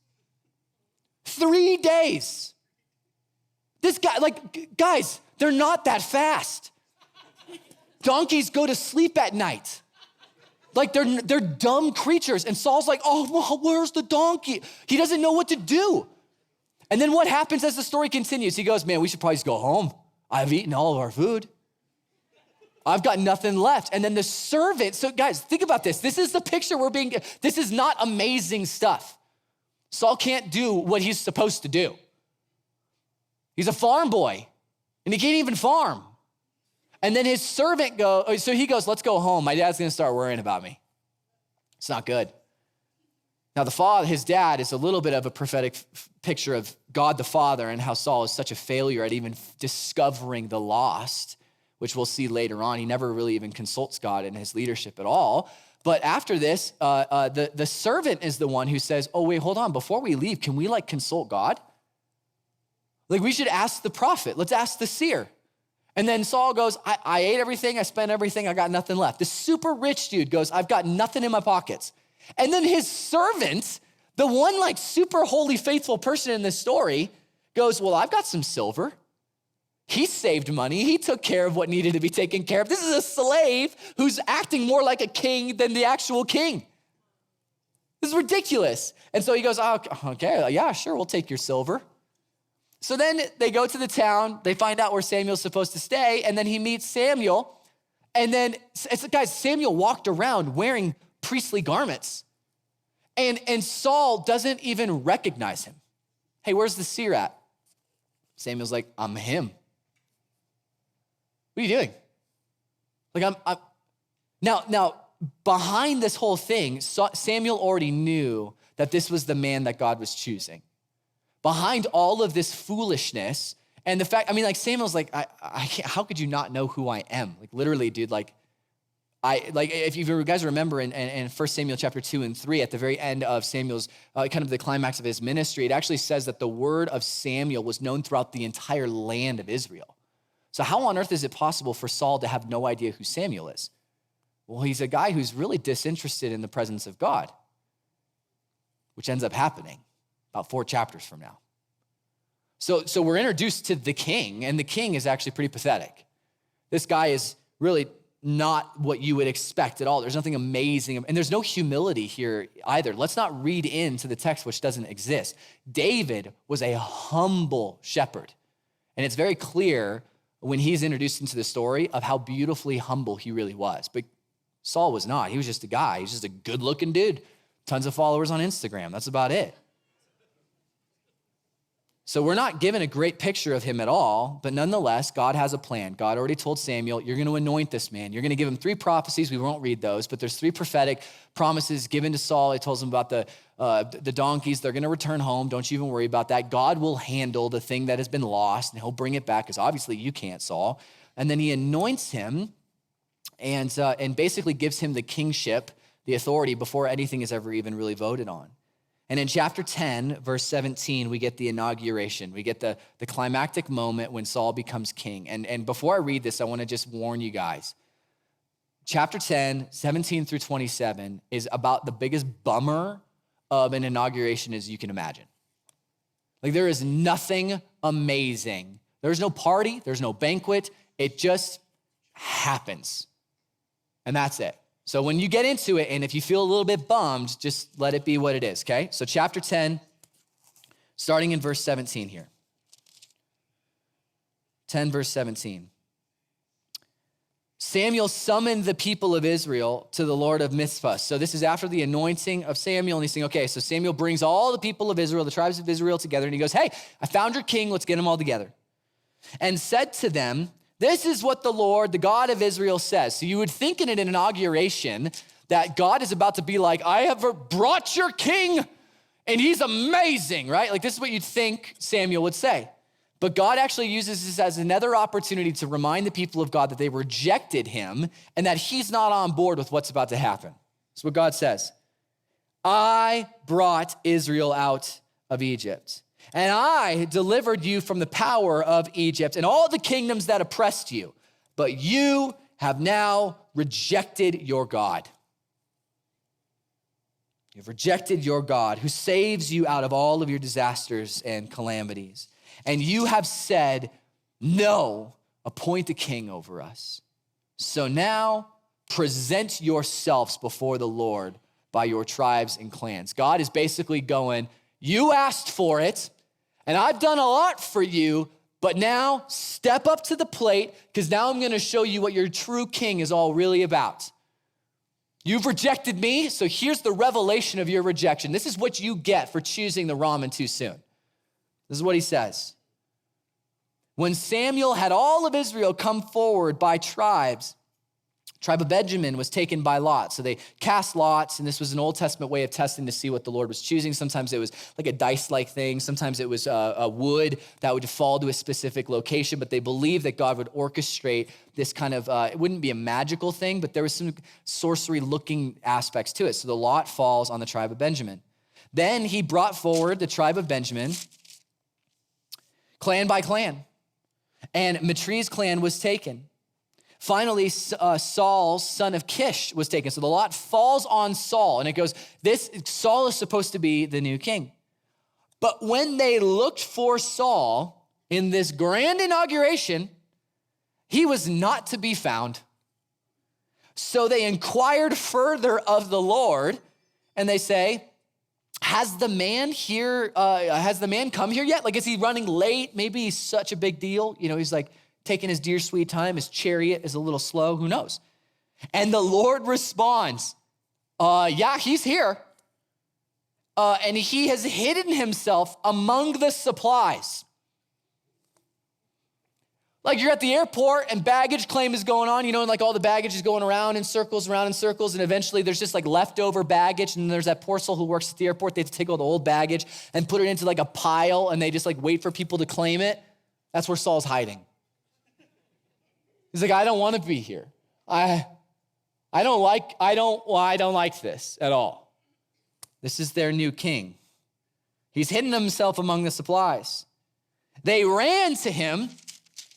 3 days. This guy, like, guys, they're not that fast. Donkeys go to sleep at night. Like they're dumb creatures. And Saul's like, oh, well, where's the donkey? He doesn't know what to do. And then what happens as the story continues? He goes, man, we should probably just go home. I've eaten all of our food. I've got nothing left. And then the servant, so guys, think about this. This is the picture this is not amazing stuff. Saul can't do what he's supposed to do. He's a farm boy and he can't even farm. And then his servant he goes, let's go home. My dad's gonna start worrying about me. It's not good. Now his dad is a little bit of a prophetic picture of God the Father and how Saul is such a failure at even discovering the lost, which we'll see later on. He never really even consults God in his leadership at all. But after this, the servant is the one who says, oh wait, hold on. Before we leave, can we consult God? Like, we should ask the prophet. Let's ask the seer. And then Saul goes, I ate everything, I spent everything, I got nothing left. The super rich dude goes, I've got nothing in my pockets. And then his servant, the one like super holy, faithful person in this story, goes, well, I've got some silver. He saved money. He took care of what needed to be taken care of. This is a slave who's acting more like a king than the actual king. This is ridiculous. And so he goes, oh, okay, yeah, sure, we'll take your silver. So then they go to the town, they find out where Samuel's supposed to stay, and then he meets Samuel. And then, guys, Samuel walked around wearing priestly garments. And Saul doesn't even recognize him. Hey, where's the seer at? Samuel's like, I'm him. What are you doing? Like, I'm now, behind this whole thing, Samuel already knew that this was the man that God was choosing. Behind all of this foolishness and the fact, Samuel's like, I can't, how could you not know who I am? Like, literally, dude, if you guys remember in 1 Samuel chapter 2 and 3, at the very end of Samuel's, kind of the climax of his ministry, it actually says that the word of Samuel was known throughout the entire land of Israel. So how on earth is it possible for Saul to have no idea who Samuel is? Well, he's a guy who's really disinterested in the presence of God, which ends up happening about 4 chapters from now. So we're introduced to the king, and the king is actually pretty pathetic. This guy is really not what you would expect at all. There's nothing amazing, and there's no humility here either. Let's not read into the text which doesn't exist. David was a humble shepherd, and it's very clear when he's introduced into the story of how beautifully humble he really was. But Saul was not. He was just a guy. He was just a good-looking dude. Tons of followers on Instagram. That's about it. So we're not given a great picture of him at all, but nonetheless, God has a plan. God already told Samuel, you're going to anoint this man. You're going to give him 3 prophecies. We won't read those, but there's 3 prophetic promises given to Saul. He tells him about the donkeys. They're going to return home. Don't you even worry about that. God will handle the thing that has been lost, and he'll bring it back, because obviously you can't, Saul. And then he anoints him and basically gives him the kingship, the authority, before anything is ever even really voted on. And in chapter 10, verse 17, we get the inauguration. We get the climactic moment when Saul becomes king. And before I read this, I want to just warn you guys. Chapter 10, 17 through 27 is about the biggest bummer of an inauguration as you can imagine. Like, there is nothing amazing. There's no party. There's no banquet. It just happens. And that's it. So when you get into it, and if you feel a little bit bummed, just let it be what it is, okay? So chapter 10, starting in verse 17 here. 10 verse 17. Samuel summoned the people of Israel to the Lord of Mizpah. So this is after the anointing of Samuel, and he's saying, okay, so Samuel brings all the people of Israel, the tribes of Israel together, and he goes, hey, I found your king, let's get them all together. And said to them, this is what the Lord, the God of Israel, says. So you would think in an inauguration that God is about to be like, I have brought your king, and he's amazing, right? Like, this is what you'd think Samuel would say. But God actually uses this as another opportunity to remind the people of God that they rejected him and that he's not on board with what's about to happen. That's what God says. I brought Israel out of Egypt, and I delivered you from the power of Egypt and all the kingdoms that oppressed you. But you have now rejected your God. You've rejected your God who saves you out of all of your disasters and calamities. And you have said, no, appoint a king over us. So now present yourselves before the Lord by your tribes and clans. God is basically going, you asked for it, and I've done a lot for you, but now step up to the plate, because now I'm going to show you what your true king is all really about. You've rejected me, so here's the revelation of your rejection. This is what you get for choosing the ramen too soon. This is what he says. When Samuel had all of Israel come forward by tribes, tribe of Benjamin was taken by lot. So they cast lots, and this was an Old Testament way of testing to see what the Lord was choosing. Sometimes it was like a dice-like thing. Sometimes it was a wood that would fall to a specific location, but they believed that God would orchestrate this kind of, it wouldn't be a magical thing, but there was some sorcery-looking aspects to it. So the lot falls on the tribe of Benjamin. Then he brought forward the tribe of Benjamin, clan by clan. And Matri's clan was taken. Finally, Saul's son of Kish was taken. So the lot falls on Saul, and it goes, Saul is supposed to be the new king. But when they looked for Saul in this grand inauguration, he was not to be found. So they inquired further of the Lord, and they say, has the man come here yet? Like, is he running late? Maybe he's such a big deal. He's like taking his dear sweet time. His chariot is a little slow. Who knows? And the Lord responds, yeah, he's here. And he has hidden himself among the supplies. Like, you're at the airport and baggage claim is going on, and like all the baggage is going around in circles, and eventually there's just like leftover baggage, and there's that poor soul who works at the airport. They have to take all the old baggage and put it into like a pile, and they just like wait for people to claim it. That's where Saul's hiding. He's like, I don't want to be here. I don't like this at all. This is their new king. He's hidden himself among the supplies. They ran to him.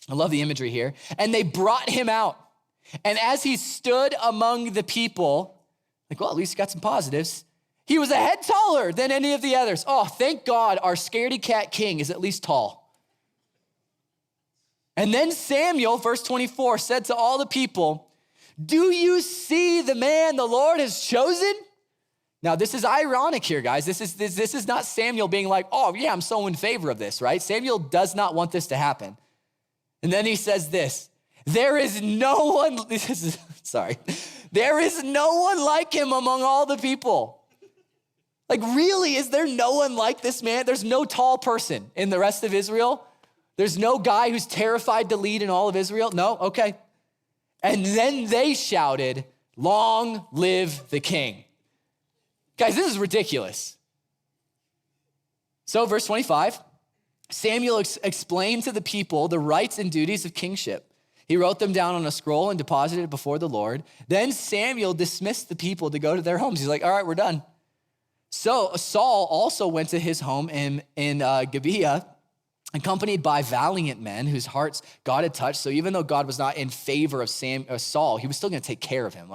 I love the imagery here. And they brought him out. And as he stood among the people, like, well, at least he got some positives. He was a head taller than any of the others. Oh, thank God our scaredy cat king is at least tall. And then Samuel, verse 24, said to all the people, do you see the man the Lord has chosen? Now, this is ironic here, guys. This is not Samuel being like, oh, yeah, I'm so in favor of this, right? Samuel does not want this to happen. And then he says this, there is no one like him among all the people. Like, really, is there no one like this man? There's no tall person in the rest of Israel. There's no guy who's terrified to lead in all of Israel. No, okay. And then they shouted, long live the king. Guys, this is ridiculous. So verse 25, Samuel explained to the people the rights and duties of kingship. He wrote them down on a scroll and deposited it before the Lord. Then Samuel dismissed the people to go to their homes. He's like, all right, we're done. So Saul also went to his home in Gibeah, accompanied by valiant men whose hearts God had touched. So even though God was not in favor of Saul, he was still going to take care of him.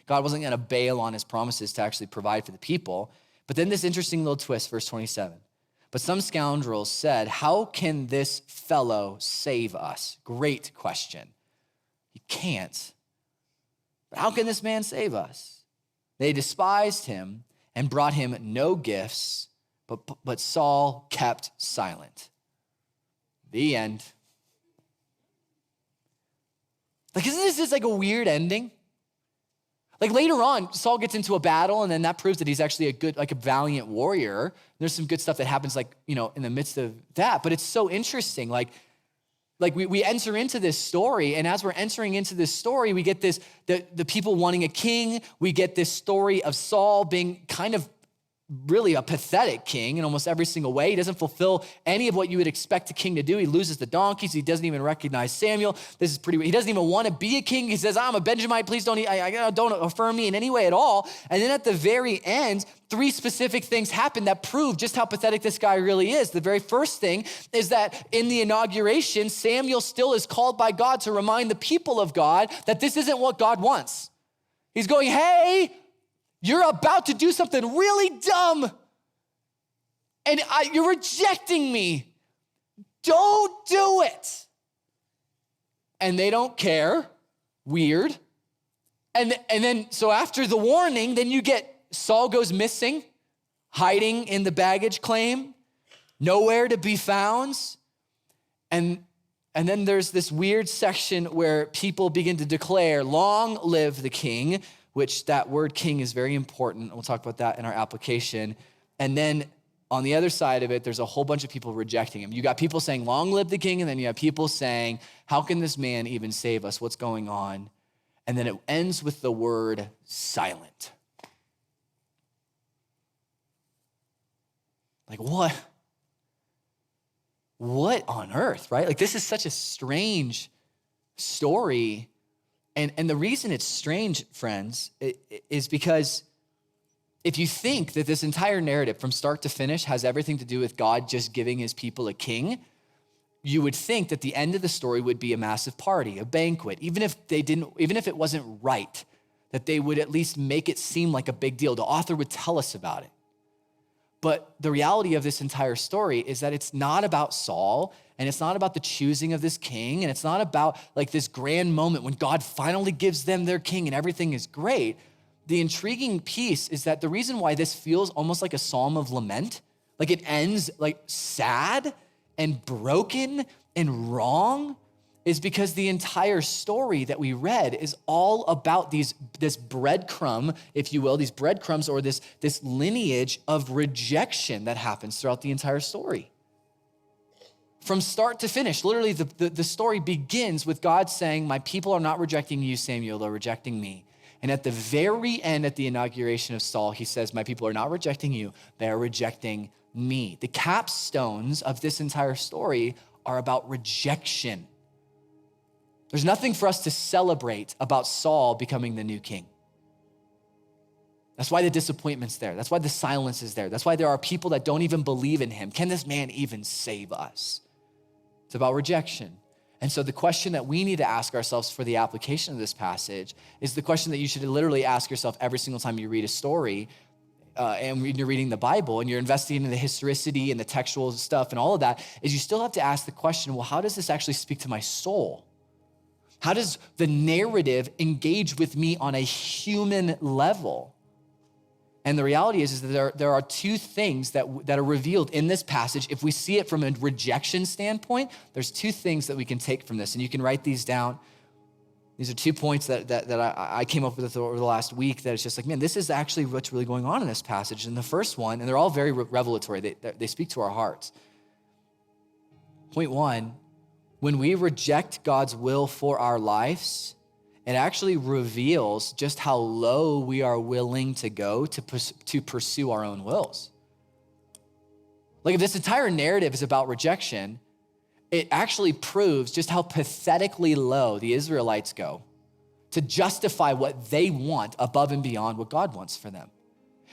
God wasn't going to bail on his promises to actually provide for the people. But then this interesting little twist, verse 27. But some scoundrels said, how can this fellow save us? Great question. He can't. But how can this man save us? They despised him and brought him no gifts, but Saul kept silent. The end. Like, isn't this just like a weird ending? Like, later on, Saul gets into a battle, and then that proves that he's actually a valiant warrior. There's some good stuff that happens, in the midst of that. But it's so interesting. Like we enter into this story, and as we're entering into this story, we get the people wanting a king. We get this story of Saul being kind of really a pathetic king in almost every single way. He doesn't fulfill any of what you would expect a king to do. He loses the donkeys. He doesn't even recognize Samuel. He doesn't even want to be a king. He says, I'm a Benjamite. Please don't affirm me in any way at all. And then at the very end, 3 specific things happen that prove just how pathetic this guy really is. The very first thing is that in the inauguration, Samuel still is called by God to remind the people of God that this isn't what God wants. He's going, hey, you're about to do something really dumb, and you're rejecting me. Don't do it. And they don't care. Weird. And then, so after the warning, then you get Saul goes missing, hiding in the baggage claim, nowhere to be found. And then there's this weird section where people begin to declare, long live the king, which that word king is very important. We'll talk about that in our application. And then on the other side of it, there's a whole bunch of people rejecting him. You got people saying, long live the king. And then you have people saying, how can this man even save us? What's going on? And then it ends with the word silent. Like, what? What on earth, right? Like, this is such a strange story. And the reason it's strange, friends, is because if you think that this entire narrative from start to finish has everything to do with God just giving his people a king, you would think that the end of the story would be a massive party, a banquet, even if it wasn't right, that they would at least make it seem like a big deal. The author would tell us about it. But the reality of this entire story is that it's not about Saul, and it's not about the choosing of this king, and it's not about like this grand moment when God finally gives them their king and everything is great. The intriguing piece is that the reason why this feels almost like a psalm of lament, like it ends like sad and broken and wrong, is because the entire story that we read is all about this breadcrumb, if you will, these breadcrumbs or this lineage of rejection that happens throughout the entire story. From start to finish, literally the story begins with God saying, my people are not rejecting you, Samuel, they're rejecting me. And at the very end, at the inauguration of Saul, he says, my people are not rejecting you, they are rejecting me. The capstones of this entire story are about rejection. There's nothing for us to celebrate about Saul becoming the new king. That's why the disappointment's there. That's why the silence is there. That's why there are people that don't even believe in him. Can this man even save us? It's about rejection. And so the question that we need to ask ourselves for the application of this passage is the question that you should literally ask yourself every single time you read a story and when you're reading the Bible and you're investigating the historicity and the textual stuff and all of that, is you still have to ask the question, well, how does this actually speak to my soul? How does the narrative engage with me on a human level? And the reality is that there are two things that are revealed in this passage. If we see it from a rejection standpoint, there's two things that we can take from this, and you can write these down. These are 2 points that I came up with over the last week that it's just like, man, this is actually what's really going on in this passage. And the first one, and they're all very revelatory, they speak to our hearts. Point one, when we reject God's will for our lives, it actually reveals just how low we are willing to go to pursue our own wills. Like if this entire narrative is about rejection, it actually proves just how pathetically low the Israelites go to justify what they want above and beyond what God wants for them.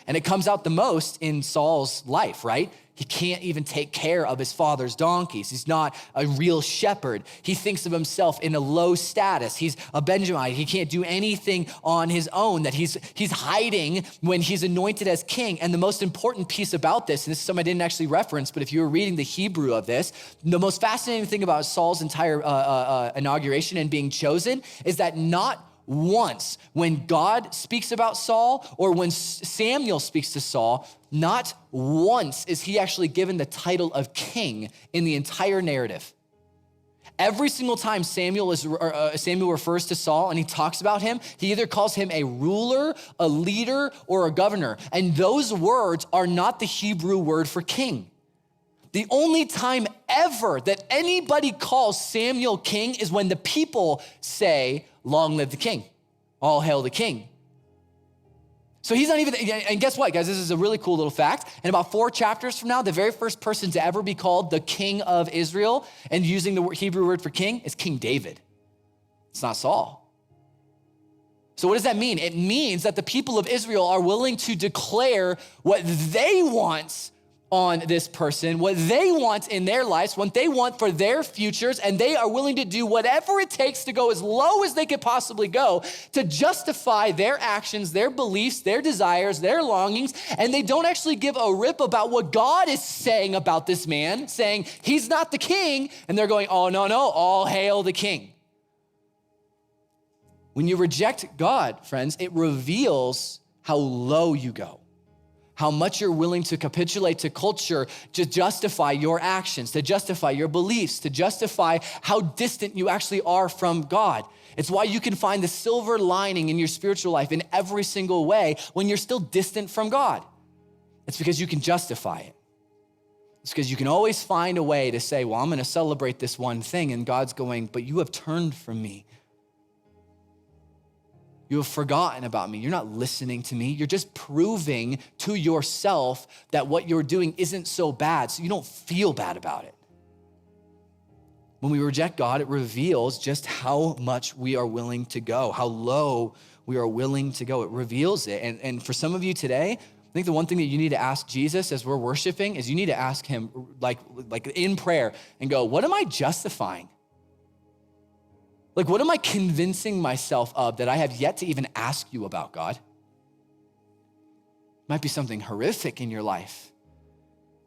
And it comes out the most in Saul's life, right? He can't even take care of his father's donkeys. He's not a real shepherd. He thinks of himself in a low status. He's a Benjamite. He can't do anything on his own, that he's hiding when he's anointed as king. And the most important piece about this, and this is something I didn't actually reference, but if you were reading the Hebrew of this, the most fascinating thing about Saul's entire inauguration and being chosen is that not once when God speaks about Saul or when Samuel speaks to Saul, not once is he actually given the title of king in the entire narrative. Every single time Samuel refers to Saul and he talks about him, he either calls him a ruler, a leader, or a governor. And those words are not the Hebrew word for king. The only time ever that anybody calls Samuel king is when the people say, long live the king, all hail the king. So he's not even, and guess what, guys? This is a really cool little fact. And about 4 chapters from now, the very first person to ever be called the king of Israel, and using the Hebrew word for king, is King David. It's not Saul. So what does that mean? It means that the people of Israel are willing to declare what they want on this person, what they want in their lives, what they want for their futures, and they are willing to do whatever it takes to go as low as they could possibly go to justify their actions, their beliefs, their desires, their longings, and they don't actually give a rip about what God is saying about this man, saying he's not the king, and they're going, oh, no, all hail the king. When you reject God, friends, it reveals how low you go, how much you're willing to capitulate to culture to justify your actions, to justify your beliefs, to justify how distant you actually are from God. It's why you can find the silver lining in your spiritual life in every single way when you're still distant from God. It's because you can justify it. It's because you can always find a way to say, well, I'm gonna celebrate this one thing, and God's going, but you have turned from me. You have forgotten about me. You're not listening to me. You're just proving to yourself that what you're doing isn't so bad, so you don't feel bad about it. When we reject God, it reveals just how much we are willing to go, how low we are willing to go. It reveals it. And for some of you today, I think the one thing that you need to ask Jesus as we're worshiping is you need to ask him like in prayer and go, what am I justifying? Like, what am I convincing myself of that I have yet to even ask you about, God? It might be something horrific in your life.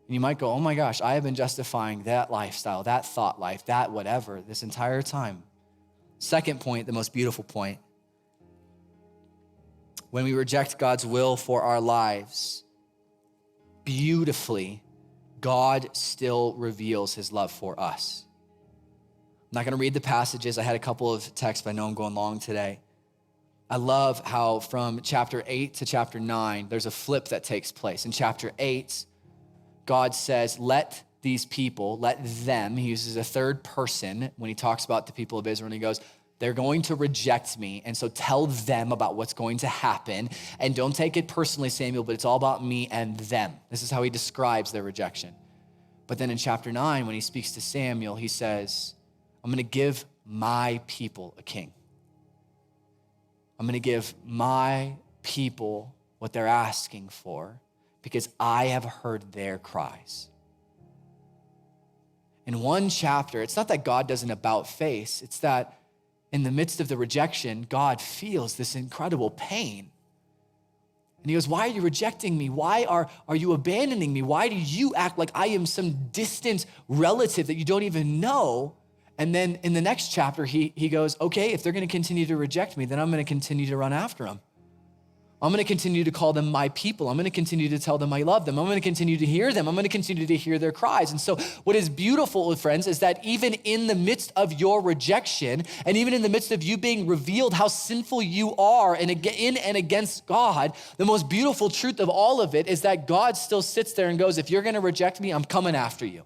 And you might go, oh my gosh, I have been justifying that lifestyle, that thought life, that whatever this entire time. Second point, the most beautiful point. When we reject God's will for our lives, beautifully, God still reveals his love for us. I'm not gonna read the passages. I had a couple of texts, but I know I'm going long today. I love how from chapter 8 to chapter 9, there's a flip that takes place. In chapter 8, God says, let these people, let them, he uses a third person when he talks about the people of Israel, and he goes, they're going to reject me, and so tell them about what's going to happen, and don't take it personally, Samuel, but it's all about me and them. This is how he describes their rejection. But then in chapter 9, when he speaks to Samuel, he says, I'm gonna give my people a king. I'm gonna give my people what they're asking for because I have heard their cries. In one chapter, it's not that God doesn't about face, it's that in the midst of the rejection, God feels this incredible pain. And he goes, why are you rejecting me? Why are you abandoning me? Why do you act like I am some distant relative that you don't even know? And then in the next chapter, he goes, okay, if they're gonna continue to reject me, then I'm gonna continue to run after them. I'm gonna continue to call them my people. I'm gonna continue to tell them I love them. I'm gonna continue to hear them. I'm gonna continue to hear their cries. And so what is beautiful, friends, is that even in the midst of your rejection, and even in the midst of you being revealed how sinful you are and in and against God, the most beautiful truth of all of it is that God still sits there and goes, if you're gonna reject me, I'm coming after you.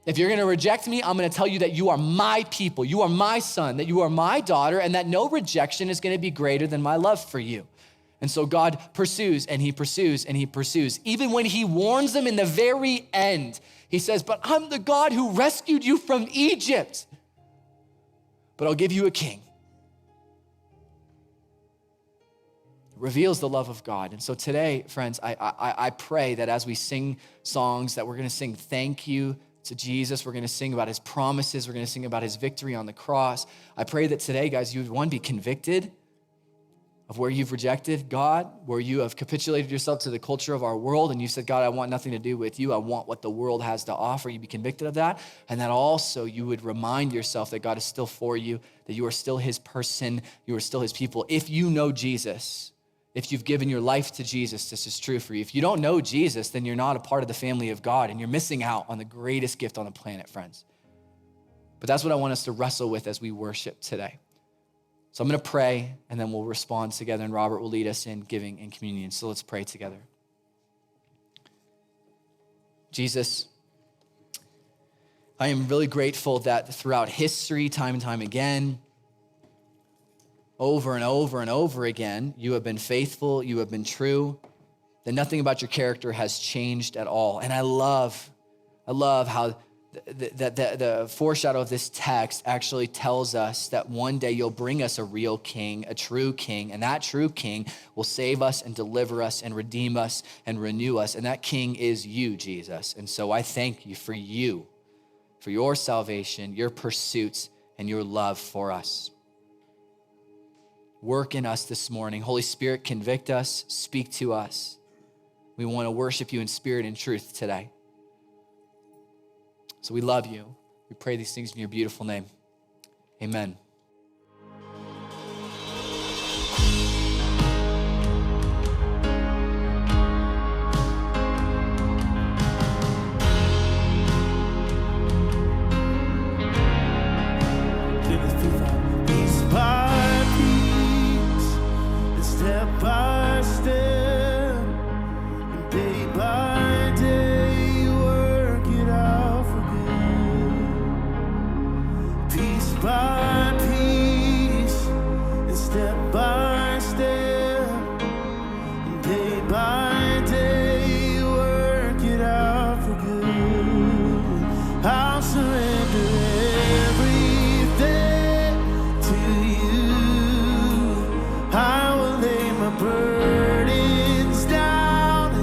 If you're gonna reject me, I'm gonna tell you that you are my people, you are my son, that you are my daughter, and that no rejection is gonna be greater than my love for you. And so God pursues and he pursues and he pursues. Even when he warns them in the very end, he says, but I'm the God who rescued you from Egypt, but I'll give you a king. It reveals the love of God. And so today, friends, I pray that as we sing songs that we're gonna sing thank you to Jesus, we're gonna sing about his promises, we're gonna sing about his victory on the cross. I pray that today, guys, you would, one, be convicted of where you've rejected God, where you have capitulated yourself to the culture of our world and you said, God, I want nothing to do with you. I want what the world has to offer. You be convicted of that. And that also you would remind yourself that God is still for you, that you are still his person, you are still his people. If you know Jesus, if you've given your life to Jesus, this is true for you. If you don't know Jesus, then you're not a part of the family of God and you're missing out on the greatest gift on the planet, friends. But that's what I want us to wrestle with as we worship today. So I'm gonna pray and then we'll respond together and Robert will lead us in giving and communion. So let's pray together. Jesus, I am really grateful that throughout history, time and time again, over and over and over again, you have been faithful, you have been true, that nothing about your character has changed at all. And I love how the foreshadow of this text actually tells us that one day you'll bring us a real king, a true king, and that true king will save us and deliver us and redeem us and renew us. And that king is you, Jesus. And so I thank you, for your salvation, your pursuits, and your love for us. Work in us this morning. Holy Spirit, convict us, speak to us. We want to worship you in spirit and truth today. So we love you. We pray these things in your beautiful name. Amen. Piece by piece, step by step, and day by day, you work it out for good. Piece by piece, and step by step, and day by day, you work it out for good. I'll surrender everything to you. I will lay my burdens down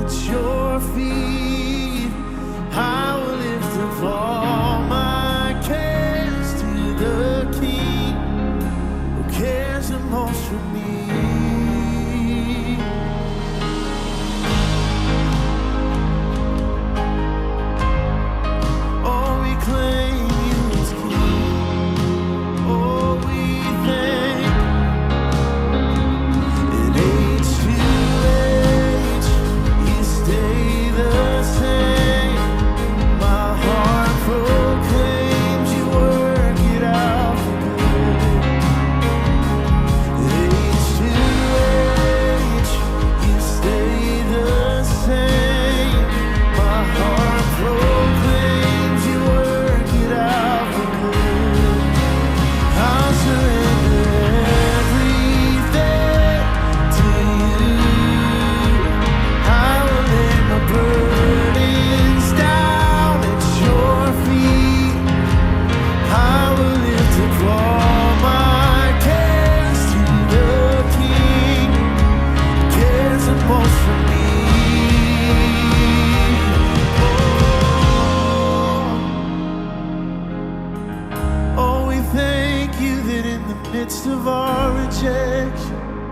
midst of our rejection,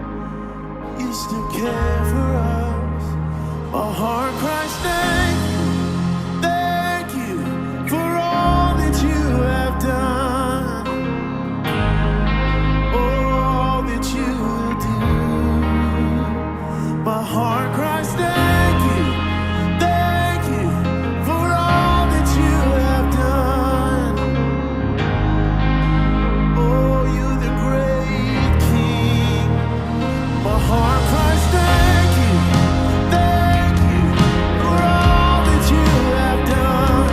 you still care for us. My heart cries, thank you for all that you have done, all that you will do. My heart cries, thank you for all that you have done. Oh, you're the great King. My heart cries, thank you for all that you have done.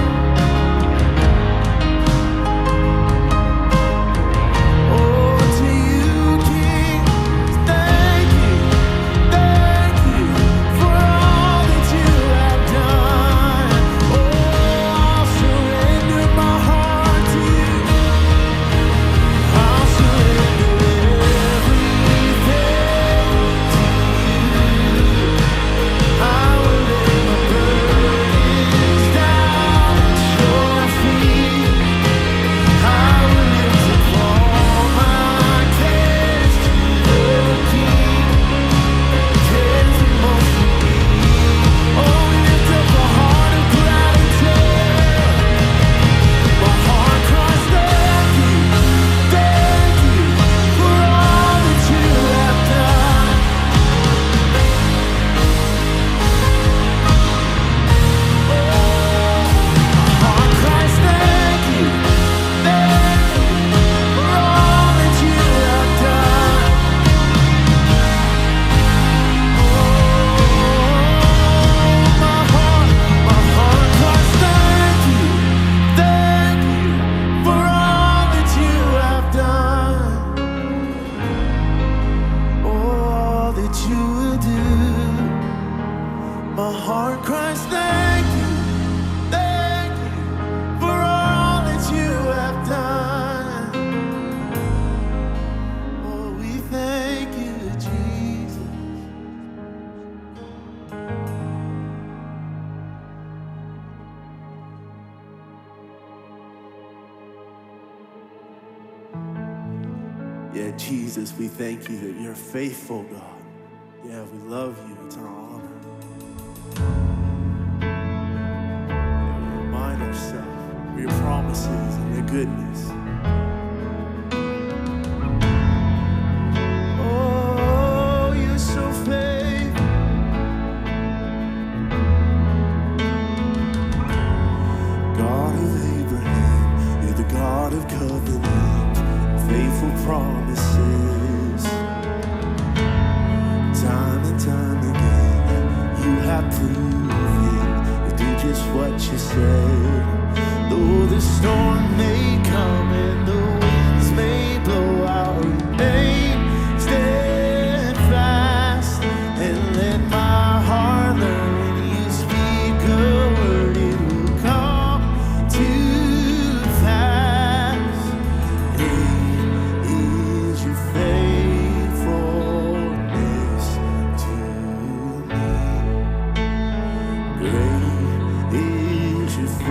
Oh, to you, King, thank you for all that you have done. Oh, I'll surrender my heart to you. I'll surrender everything to you. I will lay my burdens down at your feet. I will lift up all my cares to the King. Cares the most for me. Oh, we lift up a heart of gratitude. My heart cries, thank you for all that you have done. My heart cries, thank you for all that you have done. My heart cries, thank you for all that you have done. All that you will do. My heart cries, thank you for all that you have done. Oh, we thank you, Jesus. Yeah, Jesus, we thank you that you're faithful, God. Yeah, we love you. It's our honor. Yeah, we remind ourselves of your promises and your goodness. Oh, you're so faithful. God of Abraham, you're the God of covenant, faithful promises. Time and time again, you have proven you do just what you said. Though the storm may come and the winds may blow, I'll remain steadfast and let my heart learn when you speak a word, it will come to pass. Great is your faithfulness to me. Great is your faithfulness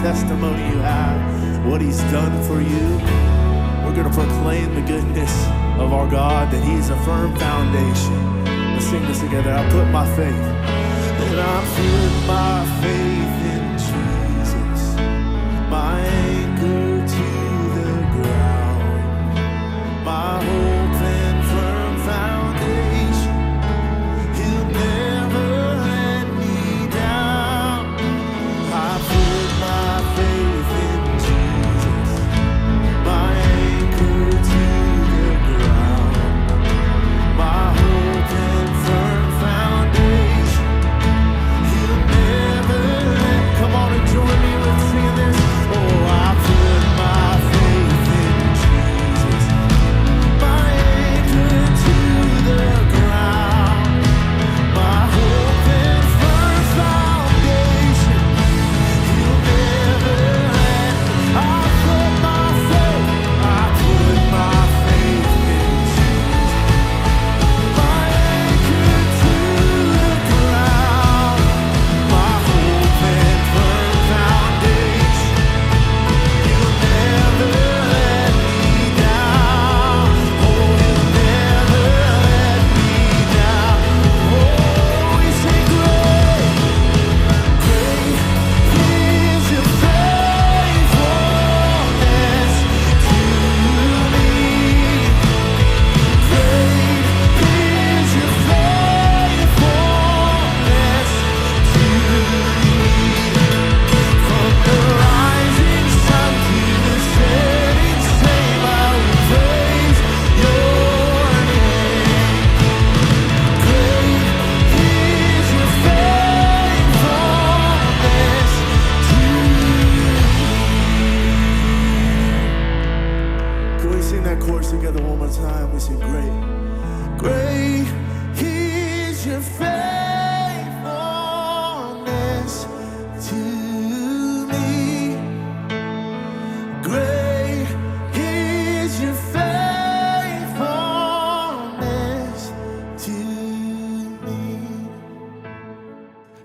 testimony you have, what he's done for you. We're going to proclaim the goodness of our God, that he's a firm foundation. Let's sing this together. I put my faith, and I put my faith in Jesus, my anchor to the ground, my hope and firm foundation. He'll never let me down. I put my faith in Jesus, my anchor to the ground, my hope and firm foundation. He'll never let. Come on and join me with singing this. Oh, I put my faith in Jesus, my anchor to the ground, my hope and firm foundation. He'll never let. I put my faith in Jesus, my anchor to the ground, my hope and firm foundation. He'll never let me down. Oh, he'll never let me down. Oh, we sing great, great is your faithfulness to me. Great is your faithfulness to me. From the rising sun to the setting same, I will praise your name. Great is your faithfulness to me. Can we sing that chorus together one more time? We sing great. Great is your faithfulness to me. Great is your faithfulness to me.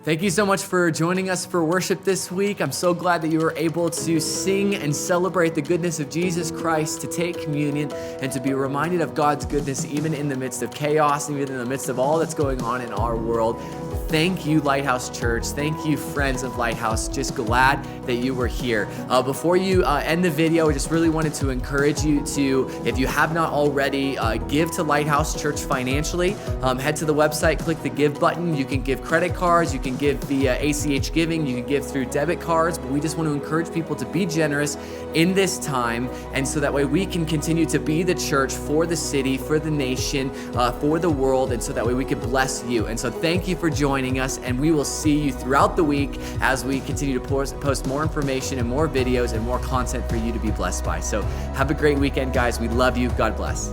Thank you so much for joining us for worship this week. I'm so glad that you were able to sing and celebrate the goodness of Jesus Christ, to take communion, and to be reminded of God's goodness even in the midst of chaos, even in the midst of all that's going on in our world. Thank you, Lighthouse Church. Thank you, friends of Lighthouse. Just glad that you were here. Before you end the video, I just really wanted to encourage you to, if you have not already, give to Lighthouse Church financially. Head to the website, click the give button. You can give credit cards, you can give via ACH giving, you can give through debit cards, but we just want to encourage people to be generous in this time, and so that way we can continue to be the church for the city, for the nation, for the world, and so that way we can bless you. And so thank you for joining us, and we will see you throughout the week as we continue to post more information and more videos and more content for you to be blessed by. So have a great weekend, guys. We love you. God bless.